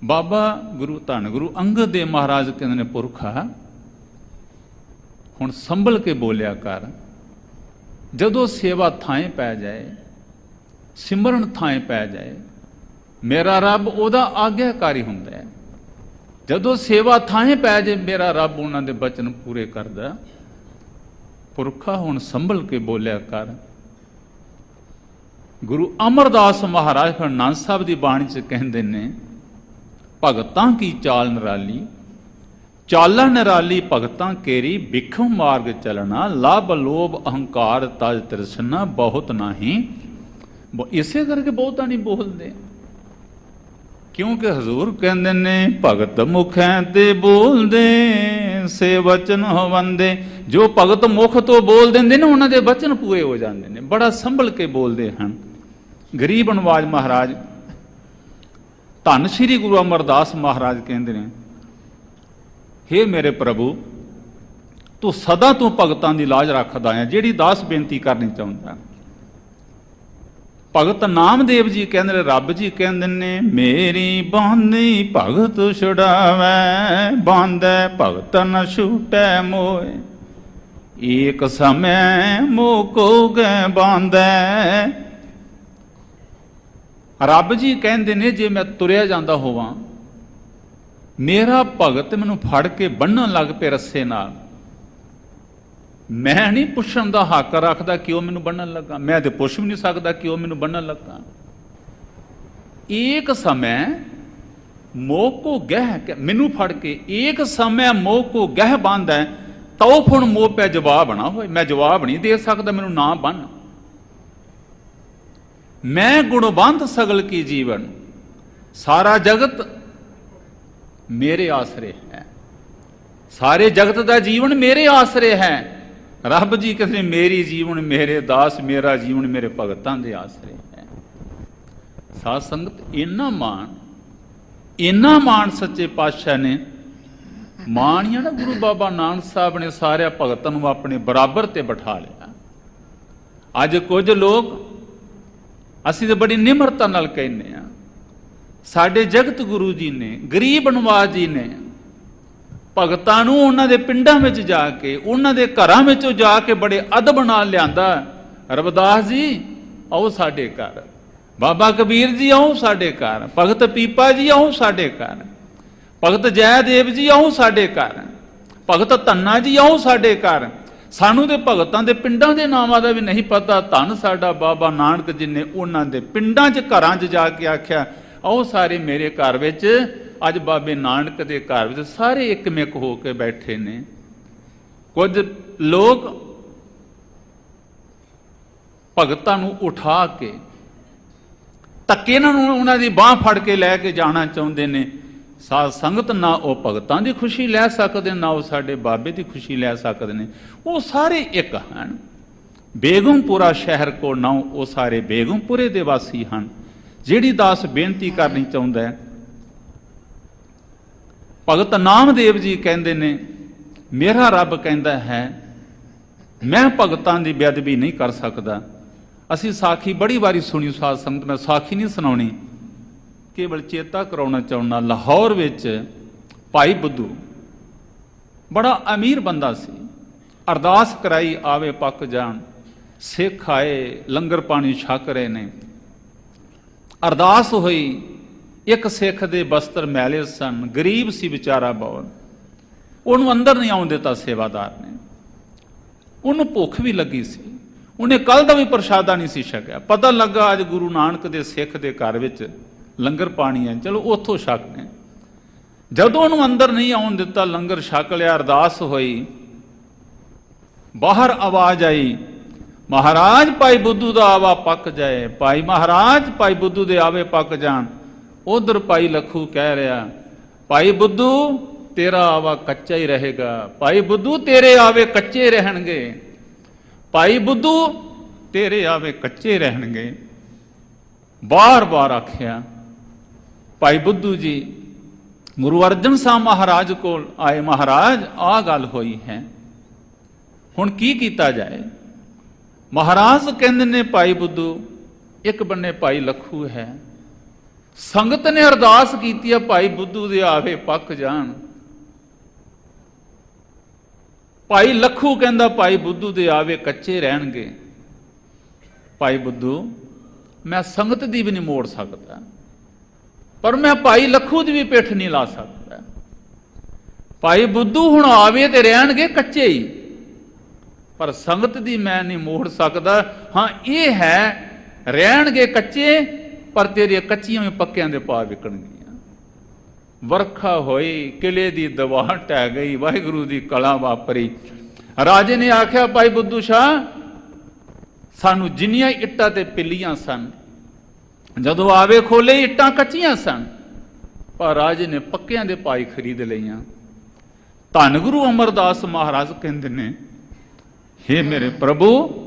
ਬਾਬਾ ਗੁਰੂ ਧੰਨ ਗੁਰੂ ਅੰਗਦ ਦੇਵ ਮਹਾਰਾਜ ਕਹਿੰਦੇ ਨੇ, ਪੁਰਖਾ ਹੁਣ ਸੰਭਲ ਕੇ ਬੋਲਿਆ ਕਰ। ਜਦੋਂ ਸੇਵਾ ਥਾਂ ਪੈ ਜਾਏ, ਸਿਮਰਨ ਥਾਂ ਪੈ ਜਾਏ, ਮੇਰਾ ਰੱਬ ਉਹਦਾ ਆਗਿਆਕਾਰੀ ਹੁੰਦਾ ਹੈ। ਜਦੋਂ ਸੇਵਾ ਥਾਂ ਪੈ ਜਾਏ, ਮੇਰਾ ਰੱਬ ਉਹਨਾਂ ਦੇ ਬਚਨ ਪੂਰੇ ਕਰਦਾ। ਪੁਰਖਾ ਹੁਣ ਸੰਭਲ ਕੇ ਬੋਲਿਆ ਕਰ। ਗੁਰੂ ਅਮਰਦਾਸ ਮਹਾਰਾਜ ਫਿਰ ਆਨੰਦ ਸਾਹਿਬ ਦੀ ਬਾਣੀ 'ਚ ਕਹਿੰਦੇ ਨੇ, ਭਗਤਾਂ ਕੀ ਚਾਲ ਨਿਰਾਲੀ, ਚਾਲਾਂ ਨਿਰਾਲੀ ਭਗਤਾਂ ਕੇਰੀ, ਬਿਖਮ ਮਾਰਗ ਚਲਣਾ, ਲਾਭ ਲੋਭ ਅਹੰਕਾਰ ਤਜ ਤ੍ਰਿਸ਼ਨਾ ਬਹੁਤ ਨਹੀਂ। ਇਸੇ ਕਰਕੇ ਬਹੁਤਾ ਨਹੀਂ ਬੋਲਦੇ, ਕਿਉਂਕਿ ਹਜ਼ੂਰ ਕਹਿੰਦੇ ਨੇ, ਭਗਤ ਮੁਖੈਂ ਤੇ ਬੋਲਦੇ ਸੇ ਵਚਨ ਹੋਵੰਦੇ। ਜੋ ਭਗਤ ਮੁਖ ਤੋਂ ਬੋਲ ਦਿੰਦੇ ਨੇ, ਉਹਨਾਂ ਦੇ ਵਚਨ ਪੂਰੇ ਹੋ ਜਾਂਦੇ ਨੇ। ਬੜਾ ਸੰਭਲ ਕੇ ਬੋਲਦੇ ਹਨ। ਗਰੀਬ ਨਵਾਜ ਮਹਾਰਾਜ ਧੰਨ ਸ਼੍ਰੀ ਗੁਰੂ ਅਮਰਦਾਸ ਮਹਾਰਾਜ ਕਹਿੰਦੇ ਨੇ, ਹੇ ਮੇਰੇ ਪ੍ਰਭੂ, ਤੂੰ ਸਦਾ ਤੂੰ ਭਗਤਾਂ ਦੀ ਲਾਜ ਰੱਖਦਾ ਹੈ। ਜਿਹੜੀ ਦਾਸ ਬੇਨਤੀ ਕਰਨੀ ਚਾਹੁੰਦਾ, ਭਗਤ ਨਾਮਦੇਵ ਜੀ ਕਹਿੰਦੇ ਨੇ, ਰੱਬ ਜੀ ਕਹਿੰਦੇ ਨੇ, ਮੇਰੀ ਬਾਂਦੀ ਭਗਤ ਛੁਡਾਵੈ, ਬਾਂਧੈ ਭਗਤ ਨ ਛੂਟੈ ਮੋਏ, ਏਕ ਸਮੈ ਮੋਹ ਕੋ ਗੈ ਬਾਂਧੈ। ਰੱਬ ਜੀ ਕਹਿੰਦੇ ਨੇ, ਜੇ ਮੈਂ ਤੁਰਿਆ ਜਾਂਦਾ ਹੋਵਾਂ, ਮੇਰਾ ਭਗਤ ਮੈਨੂੰ ਫੜ ਕੇ ਬੰਨਣ ਲੱਗ ਪਏ ਰੱਸੇ ਨਾਲ, ਮੈਂ ਨਹੀਂ ਪੁੱਛਣ ਦਾ ਹੱਕ ਰੱਖਦਾ ਕਿ ਉਹ ਮੈਨੂੰ ਬੰਨਣ ਲੱਗਾ। ਮੈਂ ਤੇ ਪੁੱਛ ਵੀ ਨਹੀਂ ਸਕਦਾ ਕਿ ਉਹ ਮੈਨੂੰ ਬੰਨਣ ਲੱਗਾ। ਏਕ ਸਮੇਂ ਮੋਹ ਕੋ ਗਹਿ, ਮੈਨੂੰ ਫੜ ਕੇ ਏਕ ਸਮੇਂ ਮੋਹ ਕੋ ਗਹਿ ਬਾਂਧੈ, ਤਉ ਫੁਣ ਮੋਹ ਪੈ ਜਵਾਬ ਨਾ ਹੋਏ। ਮੈਂ ਜਵਾਬ ਨਹੀਂ ਦੇ ਸਕਦਾ, ਮੈਨੂੰ ਨਾ ਬੰਨ। ਮੈਂ ਗੁਣਵੰਤ ਸਗਲ ਕੀ ਜੀਵਨ, ਸਾਰਾ ਜਗਤ ਮੇਰੇ ਆਸਰੇ ਹੈ, ਸਾਰੇ ਜਗਤ ਦਾ ਜੀਵਨ ਮੇਰੇ ਆਸਰੇ ਹੈ। ਰੱਬ ਜੀ ਕਹਿੰਦੇ, ਮੇਰੀ ਜੀਵਨ ਮੇਰੇ ਦਾਸ, ਮੇਰਾ ਜੀਵਨ ਮੇਰੇ ਭਗਤਾਂ ਦੇ ਆਸਰੇ ਹੈ। ਸਾਧ ਸੰਗਤ, ਇੰਨਾ ਮਾਣ ਸੱਚੇ ਪਾਤਸ਼ਾਹ ਨੇ ਮਾਣਿਆ ਨਾ, ਗੁਰੂ ਬਾਬਾ ਨਾਨਕ ਸਾਹਿਬ ਨੇ ਸਾਰੇ ਭਗਤਾਂ ਨੂੰ ਆਪਣੇ ਬਰਾਬਰ ਤੇ ਬਿਠਾ ਲਿਆ। ਅੱਜ ਕੁਝ ਲੋਕ, ਅਸੀਂ ਤਾਂ ਬੜੀ ਨਿਮਰਤਾ ਨਾਲ ਕਹਿੰਦੇ ਹਾਂ, ਸਾਡੇ ਜਗਤ ਗੁਰੂ ਜੀ ਨੇ, ਗਰੀਬ ਨਵਾਜ ਜੀ ਨੇ ਭਗਤਾਂ ਨੂੰ ਉਹਨਾਂ ਦੇ ਪਿੰਡਾਂ ਵਿੱਚ ਜਾ ਕੇ, ਉਹਨਾਂ ਦੇ ਘਰਾਂ ਵਿੱਚੋਂ ਜਾ ਕੇ ਬੜੇ ਅਦਬ ਨਾਲ ਲਿਆਂਦਾ। ਰਵਿਦਾਸ ਜੀ ਆਓ ਸਾਡੇ ਘਰ, ਬਾਬਾ ਕਬੀਰ ਜੀ ਆਓ ਸਾਡੇ ਘਰ, ਭਗਤ ਪੀਪਾ ਜੀ ਆਓ ਸਾਡੇ ਘਰ, ਭਗਤ ਜੈਦੇਵ ਜੀ ਆਓ ਸਾਡੇ ਘਰ, ਭਗਤ ਧੰਨਾ ਜੀ ਆਓ ਸਾਡੇ ਘਰ। ਸਾਨੂੰ ਤੇ ਭਗਤਾਂ ਦੇ ਪਿੰਡਾਂ ਦੇ ਨਾਵਾਂ ਦਾ ਵੀ ਨਹੀਂ ਪਤਾ। ਧੰਨ ਸਾਡਾ ਬਾਬਾ ਨਾਨਕ ਜੀ ਨੇ ਉਹਨਾਂ ਦੇ ਪਿੰਡਾਂ 'ਚ, ਘਰਾਂ 'ਚ ਜਾ ਕੇ ਆਖਿਆ, ਆਓ ਸਾਰੇ ਮੇਰੇ ਘਰ ਵਿੱਚ। ਅੱਜ ਬਾਬੇ ਨਾਨਕ ਦੇ ਘਰ ਵਿੱਚ ਸਾਰੇ ਇੱਕਮਿਕ ਹੋ ਕੇ ਬੈਠੇ ਨੇ। ਕੁਝ ਲੋਕ ਭਗਤਾਂ ਨੂੰ ਉਠਾ ਕੇ ਧੱਕੇ ਨਾਲ ਉਹਨਾਂ ਦੀ ਬਾਹ ਫੜ ਕੇ ਲੈ ਕੇ ਜਾਣਾ ਚਾਹੁੰਦੇ ਨੇ। ਸਾਧ ਸੰਗਤ, ਨਾ ਉਹ ਭਗਤਾਂ ਦੀ ਖੁਸ਼ੀ ਲੈ ਸਕਦੇ, ਨਾ ਉਹ ਸਾਡੇ ਬਾਬੇ ਦੀ ਖੁਸ਼ੀ ਲੈ ਸਕਦੇ ਨੇ। ਉਹ ਸਾਰੇ ਇੱਕ ਹਨ। ਬੇਗਮਪੁਰਾ ਸ਼ਹਿਰ ਕੋ ਨਾਉ, ਉਹ ਸਾਰੇ ਬੇਗਮਪੁਰੇ ਦੇ ਵਾਸੀ ਹਨ। ਜਿਹੜੀ ਦਾਸ ਬੇਨਤੀ ਕਰਨੀ ਚਾਹੁੰਦਾ ਹੈ, ਭਗਤ ਨਾਮਦੇਵ ਜੀ ਕਹਿੰਦੇ ਨੇ, ਮੇਰਾ ਰੱਬ ਕਹਿੰਦਾ ਹੈ, ਮੈਂ ਭਗਤਾਂ ਦੀ ਬੇਅਦਬੀ ਨਹੀਂ ਕਰ ਸਕਦਾ। ਅਸੀਂ ਸਾਖੀ ਬੜੀ ਵਾਰੀ ਸੁਣੀ ਸਾਧ ਸੰਗਤ, ਮੈਂ ਸਾਖੀ ਨਹੀਂ ਸੁਣਾਉਣੀ, ਕੇਵਲ ਚੇਤਾ ਕਰਾਉਣਾ ਚਾਹੁੰਦਾ। ਲਾਹੌਰ ਵਿੱਚ ਭਾਈ ਬੁੱਧੂ ਬੜਾ ਅਮੀਰ ਬੰਦਾ ਸੀ। ਅਰਦਾਸ ਕਰਾਈ, ਆਵੇ ਪੱਕ ਜਾਣ, ਸਿੱਖ ਆਏ, ਲੰਗਰ ਪਾਣੀ ਛਕ ਰਹੇ ਨੇ। ਅਰਦਾਸ ਹੋਈ, ਇੱਕ ਸਿੱਖ ਦੇ ਬਸਤਰ ਮੈਲੇ ਸਨ, ਗਰੀਬ ਸੀ ਵਿਚਾਰਾ ਬਹੁਤ, ਉਹਨੂੰ ਅੰਦਰ ਨਹੀਂ ਆਉਣ ਦਿੱਤਾ ਸੇਵਾਦਾਰ ਨੇ। ਉਹਨੂੰ ਭੁੱਖ ਵੀ ਲੱਗੀ ਸੀ, ਉਹਨੇ ਕੱਲ ਦਾ ਵੀ ਪ੍ਰਸ਼ਾਦਾ ਨਹੀਂ ਸੀ ਛਕਿਆ। ਪਤਾ ਲੱਗਾ ਅੱਜ ਗੁਰੂ ਨਾਨਕ ਦੇ ਸਿੱਖ ਦੇ ਘਰ ਵਿੱਚ ਲੰਗਰ ਪਾਣੀ ਹੈ, ਚਲੋ ਉੱਥੋਂ ਛਕਦੇ। ਜਦੋਂ ਉਹਨੂੰ ਅੰਦਰ ਨਹੀਂ ਆਉਣ ਦਿੱਤਾ, ਲੰਗਰ ਛਕ ਲਿਆ, ਅਰਦਾਸ ਹੋਈ, ਬਾਹਰ ਆਵਾਜ਼ ਆਈ, ਮਹਾਰਾਜ ਭਾਈ ਬੁੱਧੂ ਦਾ ਆਵਾ ਪੱਕ ਜਾਏ। ਭਾਈ ਮਹਾਰਾਜ ਭਾਈ ਬੁੱਧੂ ਦੇ ਆਵੇ ਪੱਕ ਜਾਣ। ਉਧਰ ਭਾਈ ਲੱਖੂ ਕਹਿ ਰਿਹਾ, ਭਾਈ ਬੁੱਧੂ ਤੇਰਾ ਆਵਾ ਕੱਚਾ ਹੀ ਰਹੇਗਾ, ਭਾਈ ਬੁੱਧੂ ਤੇਰੇ ਆਵੇ ਕੱਚੇ ਰਹਿਣਗੇ, ਭਾਈ ਬੁੱਧੂ ਤੇਰੇ ਆਵੇ ਕੱਚੇ ਰਹਿਣਗੇ। ਬਾਰ-ਬਾਰ ਆਖਿਆ। ਭਾਈ ਬੁੱਧੂ ਜੀ ਗੁਰੂ ਅਰਜਨ ਸਾਹਿਬ ਮਹਾਰਾਜ ਕੋਲ ਆਏ, ਮਹਾਰਾਜ ਆਹ ਗੱਲ ਹੋਈ ਹੈ, ਹੁਣ ਕੀ ਕੀਤਾ ਜਾਏ। ਮਹਾਰਾਜ ਕਹਿੰਦੇ ਨੇ, ਭਾਈ ਬੁੱਧੂ, ਇੱਕ ਬੰਨੇ ਭਾਈ ਲੱਖੂ ਹੈ, ਸੰਗਤ ਨੇ ਅਰਦਾਸ ਕੀਤੀ ਆ, ਭਾਈ ਬੁੱਧੂ ਦੇ ਆਵੇ ਪੱਕ ਜਾਣ। ਭਾਈ ਲੱਖੂ ਕਹਿੰਦਾ ਭਾਈ ਬੁੱਧੂ ਦੇ ਆਵੇ ਕੱਚੇ ਰਹਿਣਗੇ। ਭਾਈ ਬੁੱਧੂ, ਮੈਂ ਸੰਗਤ ਦੀ ਵੀ ਨਹੀਂ ਮੋੜ ਸਕਦਾ, ਪਰ ਮੈਂ ਭਾਈ ਲੱਖੂ ਦੀ ਵੀ ਪਿੱਠ ਨਹੀਂ ਲਾ ਸਕਦਾ। ਭਾਈ ਬੁੱਧੂ ਹੁਣ ਆਵੇ ਤੇ ਰਹਿਣਗੇ ਕੱਚੇ ਹੀ, ਪਰ ਸੰਗਤ ਦੀ ਮੈਂ ਨਹੀਂ ਮੋੜ ਸਕਦਾ। ਹਾਂ, ਇਹ ਹੈ ਰਹਿਣਗੇ ਕੱਚੇ, ਪਰ ਤੇਰੀਆਂ ਕੱਚੀਆਂ ਵੀ ਪੱਕਿਆਂ ਦੇ ਪਾ ਵਿਕਣਗੀਆਂ। ਵਰਖਾ ਹੋਈ, ਕਿਲੇ ਦੀ ਦੀਵਾਰ ਢਹਿ ਗਈ, ਵਾਹਿਗੁਰੂ ਦੀ ਕਲਾ ਵਾਪਰੀ। ਰਾਜੇ ਨੇ ਆਖਿਆ, ਭਾਈ ਬੁੱਧੂ ਸ਼ਾਹ, ਸਾਨੂੰ ਜਿੰਨੀਆਂ ਇੱਟਾਂ ਤੇ ਪਿੱਲੀਆਂ ਸਨ, ਜਦੋਂ ਆਵੇ ਖੋਲੇ ਇੱਟਾਂ ਕੱਚੀਆਂ ਸਨ, ਪਰ ਰਾਜੇ ਨੇ ਪੱਕਿਆਂ ਦੇ ਪਾਈ ਖਰੀਦ ਲਈਆਂ। ਧੰਨ ਗੁਰੂ ਅਮਰਦਾਸ ਮਹਾਰਾਜ ਕਹਿੰਦੇ ਨੇ, ਹੇ ਮੇਰੇ ਪ੍ਰਭੂ,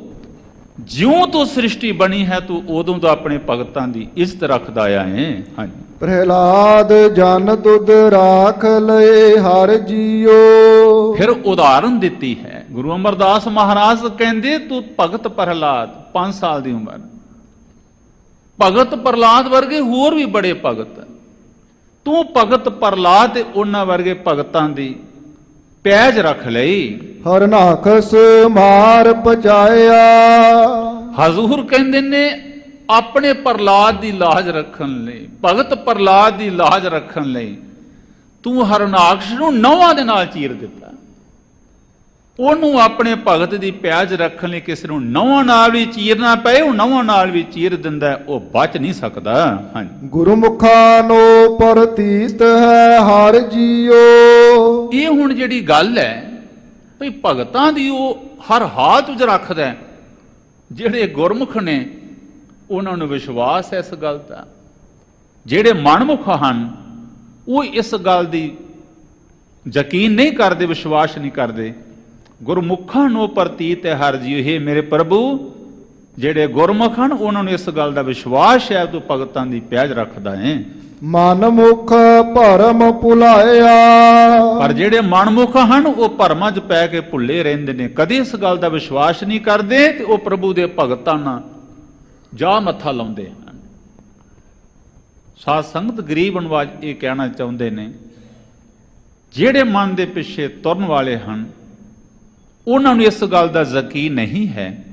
ਜਿਉਂ ਤੋਂ ਸ੍ਰਿਸ਼ਟੀ ਬਣੀ ਹੈ ਤੂੰ ਉਦੋਂ ਤੋਂ ਆਪਣੇ ਭਗਤਾਂ ਦੀ ਇੱਜ਼ਤ ਰੱਖਦਾ ਆਇਆ ਹੈ। ਹਾਂਜੀ। ਪ੍ਰਹਿਲਾਦ ਜਨ ਦੁੱਧ ਰਾਖ ਲਏ ਹਰ ਜੀਓ। ਫਿਰ ਉਦਾਹਰਨ ਦਿੱਤੀ ਹੈ ਗੁਰੂ ਅਮਰਦਾਸ ਮਹਾਰਾਜ ਕਹਿੰਦੇ, ਤੂੰ ਭਗਤ ਪ੍ਰਹਿਲਾਦ 5 ਸਾਲ ਦੀ ਉਮਰ, ਭਗਤ ਪ੍ਰਹਿਲਾਦ ਵਰਗੇ ਹੋਰ ਵੀ ਬੜੇ ਭਗਤ, ਤੂੰ ਭਗਤ ਪ੍ਰਹਿਲਾਦ ਤੇ ਉਹਨਾਂ ਵਰਗੇ ਭਗਤਾਂ ਦੀ ਪੈਜ ਰੱਖ ਲਈ। ਹਰਨਾਖਸ ਮਾਰ ਪਚਾਇਆ। ਹਜ਼ੂਰ ਕਹਿੰਦੇ ਨੇ, ਆਪਣੇ ਪ੍ਰਹਿਲਾਦ ਦੀ ਲਾਜ ਰੱਖਣ ਲਈ, ਭਗਤ ਪ੍ਰਹਿਲਾਦ ਦੀ ਲਾਜ ਰੱਖਣ ਲਈ ਤੂੰ ਹਰਨਾਕਸ਼ ਨੂੰ 9 ਦੇ ਨਾਲ ਚੀਰ ਦਿੱਤਾ। ਉਹਨੂੰ ਆਪਣੇ ਭਗਤ ਦੀ ਪੈਜ ਰੱਖਣ ਲਈ ਕਿਸੇ ਨੂੰ 9 ਨਾਲ ਵੀ ਚੀਰਨਾ ਪਏ, ਉਹ 9 ਨਾਲ ਵੀ ਚੀਰ ਦਿੰਦਾ, ਉਹ ਬਚ ਨਹੀਂ ਸਕਦਾ। ਹਾਂਜੀ। ਗੁਰਮੁਖਾਂ ਨੂੰ ਪ੍ਰਤੀਤ ਹੈ ਹਰ ਜੀਓ। ਇਹ ਹੁਣ ਜਿਹੜੀ ਗੱਲ ਹੈ ਭਈ ਭਗਤਾਂ ਦੀ, ਉਹ ਹਰ ਹਾਲਤ ਵਿੱਚ ਰੱਖਦਾ। ਜਿਹੜੇ ਗੁਰਮੁਖ ਨੇ ਉਹਨਾਂ ਨੂੰ ਵਿਸ਼ਵਾਸ ਹੈ ਇਸ ਗੱਲ ਦਾ, ਜਿਹੜੇ ਮਨਮੁਖ ਹਨ ਉਹ ਇਸ ਗੱਲ ਦੀ ਯਕੀਨ ਨਹੀਂ ਕਰਦੇ, ਵਿਸ਼ਵਾਸ ਨਹੀਂ ਕਰਦੇ। ਗੁਰਮੁਖਾਂ ਨੂੰ ਪ੍ਰਤੀਤ ਹੈ ਹਰ ਜੀਉ। ਹੇ ਮੇਰੇ ਪ੍ਰਭੂ, ਜਿਹੜੇ ਗੁਰਮੁਖ ਹਨ ਉਹਨਾਂ ਨੂੰ ਇਸ ਗੱਲ ਦਾ ਵਿਸ਼ਵਾਸ ਹੈ, ਤੂੰ ਭਗਤਾਂ ਦੀ ਪੈਜ ਰੱਖਦਾ ਹੈ। ਮਨਮੁਖ ਭਰਮ ਭੁਲਾਇਆ। ਪਰ ਜਿਹੜੇ ਮਨਮੁਖ ਹਨ ਉਹ ਭਰਮਾਂ 'ਚ ਪੈ ਕੇ ਭੁੱਲੇ ਰਹਿੰਦੇ ਨੇ, ਕਦੇ ਇਸ ਗੱਲ ਦਾ ਵਿਸ਼ਵਾਸ ਨਹੀਂ ਕਰਦੇ, ਤੇ ਉਹ ਪ੍ਰਭੂ ਦੇ ਭਗਤਾਂ ਨਾਲ ਜਾ ਮੱਥਾ ਲਾਉਂਦੇ ਹਨ। ਸਾਧ ਸੰਗਤ ਗਰੀਬ ਨਵਾਜ ਇਹ ਕਹਿਣਾ ਚਾਹੁੰਦੇ ਨੇ, ਜਿਹੜੇ ਮਨ ਦੇ ਪਿੱਛੇ ਤੁਰਨ ਵਾਲੇ ਹਨ ਉਹਨਾਂ ਨੂੰ ਇਸ ਗੱਲ ਦਾ ਯਕੀਨ ਨਹੀਂ ਹੈ,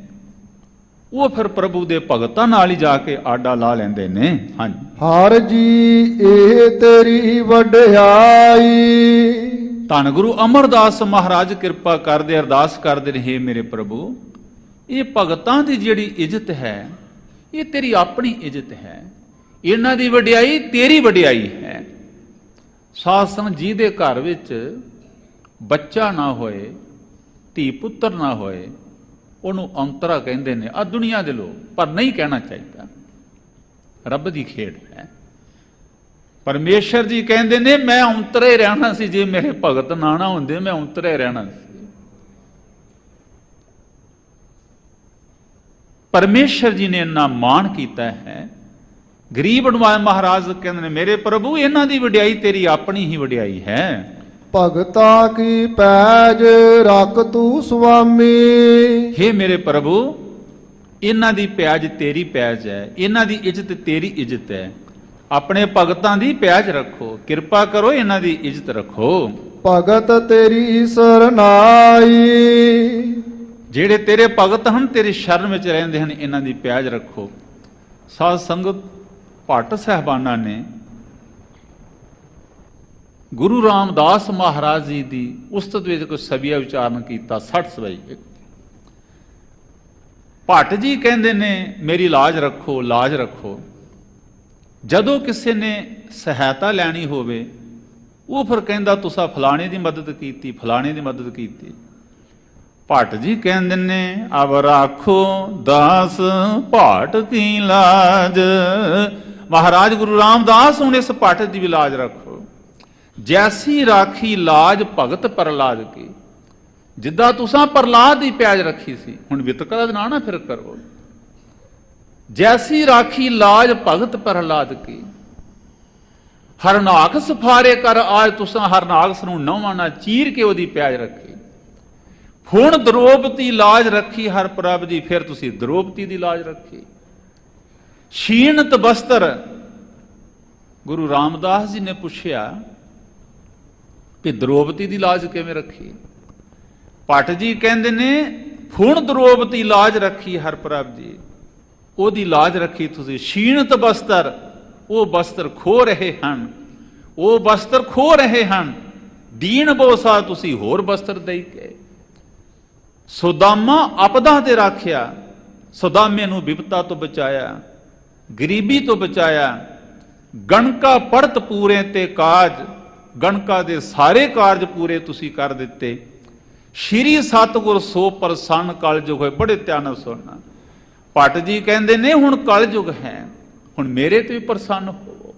ਉਹ ਫਿਰ ਪ੍ਰਭੂ ਦੇ ਭਗਤਾਂ ਨਾਲ ਹੀ ਜਾ ਕੇ ਆਡਾ ਲਾ ਲੈਂਦੇ ਨੇ। ਹਾਂਜੀ। ਹਰ ਜੀ ਇਹ ਤੇਰੀ ਵਡਿਆਈ। ਧੰਨ ਗੁਰੂ ਅਮਰਦਾਸ ਮਹਾਰਾਜ ਕਿਰਪਾ ਕਰਦੇ, ਅਰਦਾਸ ਕਰਦੇ ਰਹੇ, ਮੇਰੇ ਪ੍ਰਭੂ, ਇਹ ਭਗਤਾਂ ਦੀ ਜਿਹੜੀ ਇੱਜ਼ਤ ਹੈ ਇਹ ਤੇਰੀ ਆਪਣੀ ਇੱਜ਼ਤ ਹੈ, ਇਹਨਾਂ ਦੀ ਵਡਿਆਈ ਤੇਰੀ ਵਡਿਆਈ ਹੈ। ਸਾਧ ਸੰਗਤ ਜੀ ਦੇ ਘਰ ਵਿੱਚ ਬੱਚਾ ਨਾ ਹੋਏ, ਧੀ ਪੁੱਤਰ ਨਾ ਹੋਏ, ਉਹਨੂੰ ਔਂਤਰਾ ਕਹਿੰਦੇ ਨੇ ਆ ਦੁਨੀਆ ਦੇ ਲੋਕ, ਪਰ ਨਹੀਂ ਕਹਿਣਾ ਚਾਹੀਦਾ, ਰੱਬ ਦੀ ਖੇਡ ਹੈ। ਪਰਮੇਸ਼ਰ ਜੀ ਕਹਿੰਦੇ ਨੇ, ਮੈਂ ਔਂਤਰੇ ਰਹਿਣਾ ਸੀ, ਜੇ ਮੇਰੇ ਭਗਤ ਨਾ ਹੁੰਦੇ ਮੈਂ ਔਂਤਰੇ ਰਹਿਣਾ ਸੀ। ਪਰਮੇਸ਼ਰ ਜੀ ਨੇ ਇੰਨਾ ਮਾਣ ਕੀਤਾ ਹੈ। ਗਰੀਬ ਨਵਾਜ ਮਹਾਰਾਜ ਕਹਿੰਦੇ ਨੇ, ਮੇਰੇ ਪ੍ਰਭੂ, ਇਹਨਾਂ ਦੀ ਵਡਿਆਈ ਤੇਰੀ ਆਪਣੀ ਹੀ ਵਡਿਆਈ ਹੈ। ਭਗਤਾ ਕੀ ਪੈਜ ਰੱਖ ਤੂੰ ਸੁਆਮੀ। ਹੇ ਮੇਰੇ ਪ੍ਰਭੂ, ਇਹਨਾਂ ਦੀ ਪੈਜ ਤੇਰੀ ਪੈਜ ਹੈ, ਇਹਨਾਂ ਦੀ ਇੱਜ਼ਤ ਤੇਰੀ ਇੱਜ਼ਤ ਹੈ। ਆਪਣੇ ਭਗਤਾਂ ਦੀ ਪੈਜ ਰੱਖੋ, ਕਿਰਪਾ ਕਰੋ, ਇਹਨਾਂ ਦੀ ਇੱਜ਼ਤ ਰੱਖੋ। ਭਗਤ ਤੇਰੀ ਸਰਨਾਈ। ਜਿਹੜੇ ਤੇਰੇ ਭਗਤ ਹਨ, ਤੇਰੀ ਸ਼ਰਨ ਵਿੱਚ ਰਹਿੰਦੇ ਹਨ, ਇਹਨਾਂ ਦੀ ਪੈਜ ਰੱਖੋ। ਸਾਧ ਸੰਗਤ, ਭੱਟ ਸਾਹਿਬਾਨਾਂ ਨੇ ਗੁਰੂ ਰਾਮਦਾਸ ਮਹਾਰਾਜ ਜੀ ਦੀ ਉਸਤਤ ਵਿੱਚ ਕੋਈ ਸਵੀਆ ਉਚਾਰਨ ਕੀਤਾ, 60 ਸਵਈ। ਭੱਟ ਜੀ ਕਹਿੰਦੇ ਨੇ, ਮੇਰੀ ਲਾਜ ਰੱਖੋ, ਲਾਜ ਰੱਖੋ। ਜਦੋਂ ਕਿਸੇ ਨੇ ਸਹਾਇਤਾ ਲੈਣੀ ਹੋਵੇ, ਉਹ ਫਿਰ ਕਹਿੰਦਾ, ਤੁਸੀਂ ਫਲਾਣੇ ਦੀ ਮਦਦ ਕੀਤੀ, ਫਲਾਣੇ ਦੀ ਮਦਦ ਕੀਤੀ। ਭੱਟ ਜੀ ਕਹਿੰਦੇ ਨੇ, ਅਬ ਰਾਖੋ ਦਾਸ ਭਾਟ ਕੀ ਲਾਜ। ਮਹਾਰਾਜ ਗੁਰੂ ਰਾਮਦਾਸ, ਹੁਣ ਇਸ ਭੱਟ ਦੀ ਵੀ ਲਾਜ ਰੱਖੋ। ਜੈਸੀ ਰਾਖੀ ਲਾਜ ਭਗਤ ਪ੍ਰਹਲਾਦ ਕੀ। ਜਿੱਦਾਂ ਤੁਸੀਂ ਪ੍ਰਹਲਾਦ ਦੀ ਪੈਜ ਰੱਖੀ ਸੀ, ਹੁਣ ਵਿਤਕਰਾ ਦੇ ਨਾ ਫਿਰ ਕਰੋ। ਜੈਸੀ ਰਾਖੀ ਲਾਜ ਭਗਤ ਪ੍ਰਹਲਾਦ ਕੀ। ਹਰਨਾਕਸ ਫਾਰੇ ਕਰ ਆਜ, ਤੁਸੀਂ ਹਰਨਾਕਸ ਨੂੰ 9 ਨਾਲ ਚੀਰ ਕੇ ਉਹਦੀ ਪੈਜ ਰੱਖੀ। ਹੁਣ ਦਰੋਪਤੀ ਲਾਜ ਰੱਖੀ ਹਰ ਪ੍ਰਭ ਦੀ, ਫਿਰ ਤੁਸੀਂ ਦਰੋਪਤੀ ਦੀ ਲਾਜ ਰੱਖੀ। ਛੀਣਤ ਬਸਤਰ ਗੁਰੂ ਰਾਮਦਾਸ ਜੀ ਨੇ ਪੁੱਛਿਆ ਕਿ ਦ੍ਰੋਪਦੀ ਦੀ ਲਾਜ ਕਿਵੇਂ ਰੱਖੀ? ਭੱਟ ਜੀ ਕਹਿੰਦੇ ਨੇ ਹੁਣ ਦ੍ਰੋਪਦੀ ਲਾਜ ਰੱਖੀ ਹਰਪ੍ਰਭ ਜੀ, ਉਹਦੀ ਲਾਜ ਰੱਖੀ ਤੁਸੀਂ ਸ਼ੀਣਤ ਬਸਤਰ, ਉਹ ਬਸਤਰ ਖੋ ਰਹੇ ਹਨ, ਉਹ ਬਸਤਰ ਖੋ ਰਹੇ ਹਨ, ਦੀਨ ਬੋਸਾ ਤੁਸੀਂ ਹੋਰ ਬਸਤਰ ਦੇਈ ਕੇ। ਸੁਦਾਮਾ ਆਪਦਾ ਤੇ ਰਾਖਿਆ, ਸੁਦਾਮੇ ਨੂੰ ਵਿਪਤਾ ਤੋਂ ਬਚਾਇਆ, ਗਰੀਬੀ ਤੋਂ ਬਚਾਇਆ। ਗਣਕਾ ਪੜਤ ਪੂਰੇ ਤੇ ਕਾਜ, ਗਣਕਾ ਦੇ ਸਾਰੇ ਕਾਰਜ ਪੂਰੇ ਤੁਸੀਂ ਕਰ ਦਿੱਤੇ। ਸ਼੍ਰੀ ਸਤਿਗੁਰ ਸੋ ਪ੍ਰਸੰਨ, ਕਲਯੁਗ ਹੋਏ। ਬੜੇ ਧਿਆਨ ਨਾਲ ਸੁਣਨਾ। ਭੱਟ ਜੀ ਕਹਿੰਦੇ ਨੇ ਹੁਣ ਕਲਯੁਗ ਹੈ, ਹੁਣ ਮੇਰੇ ਤੇ ਵੀ ਪ੍ਰਸੰਨ ਹੋਵੋ,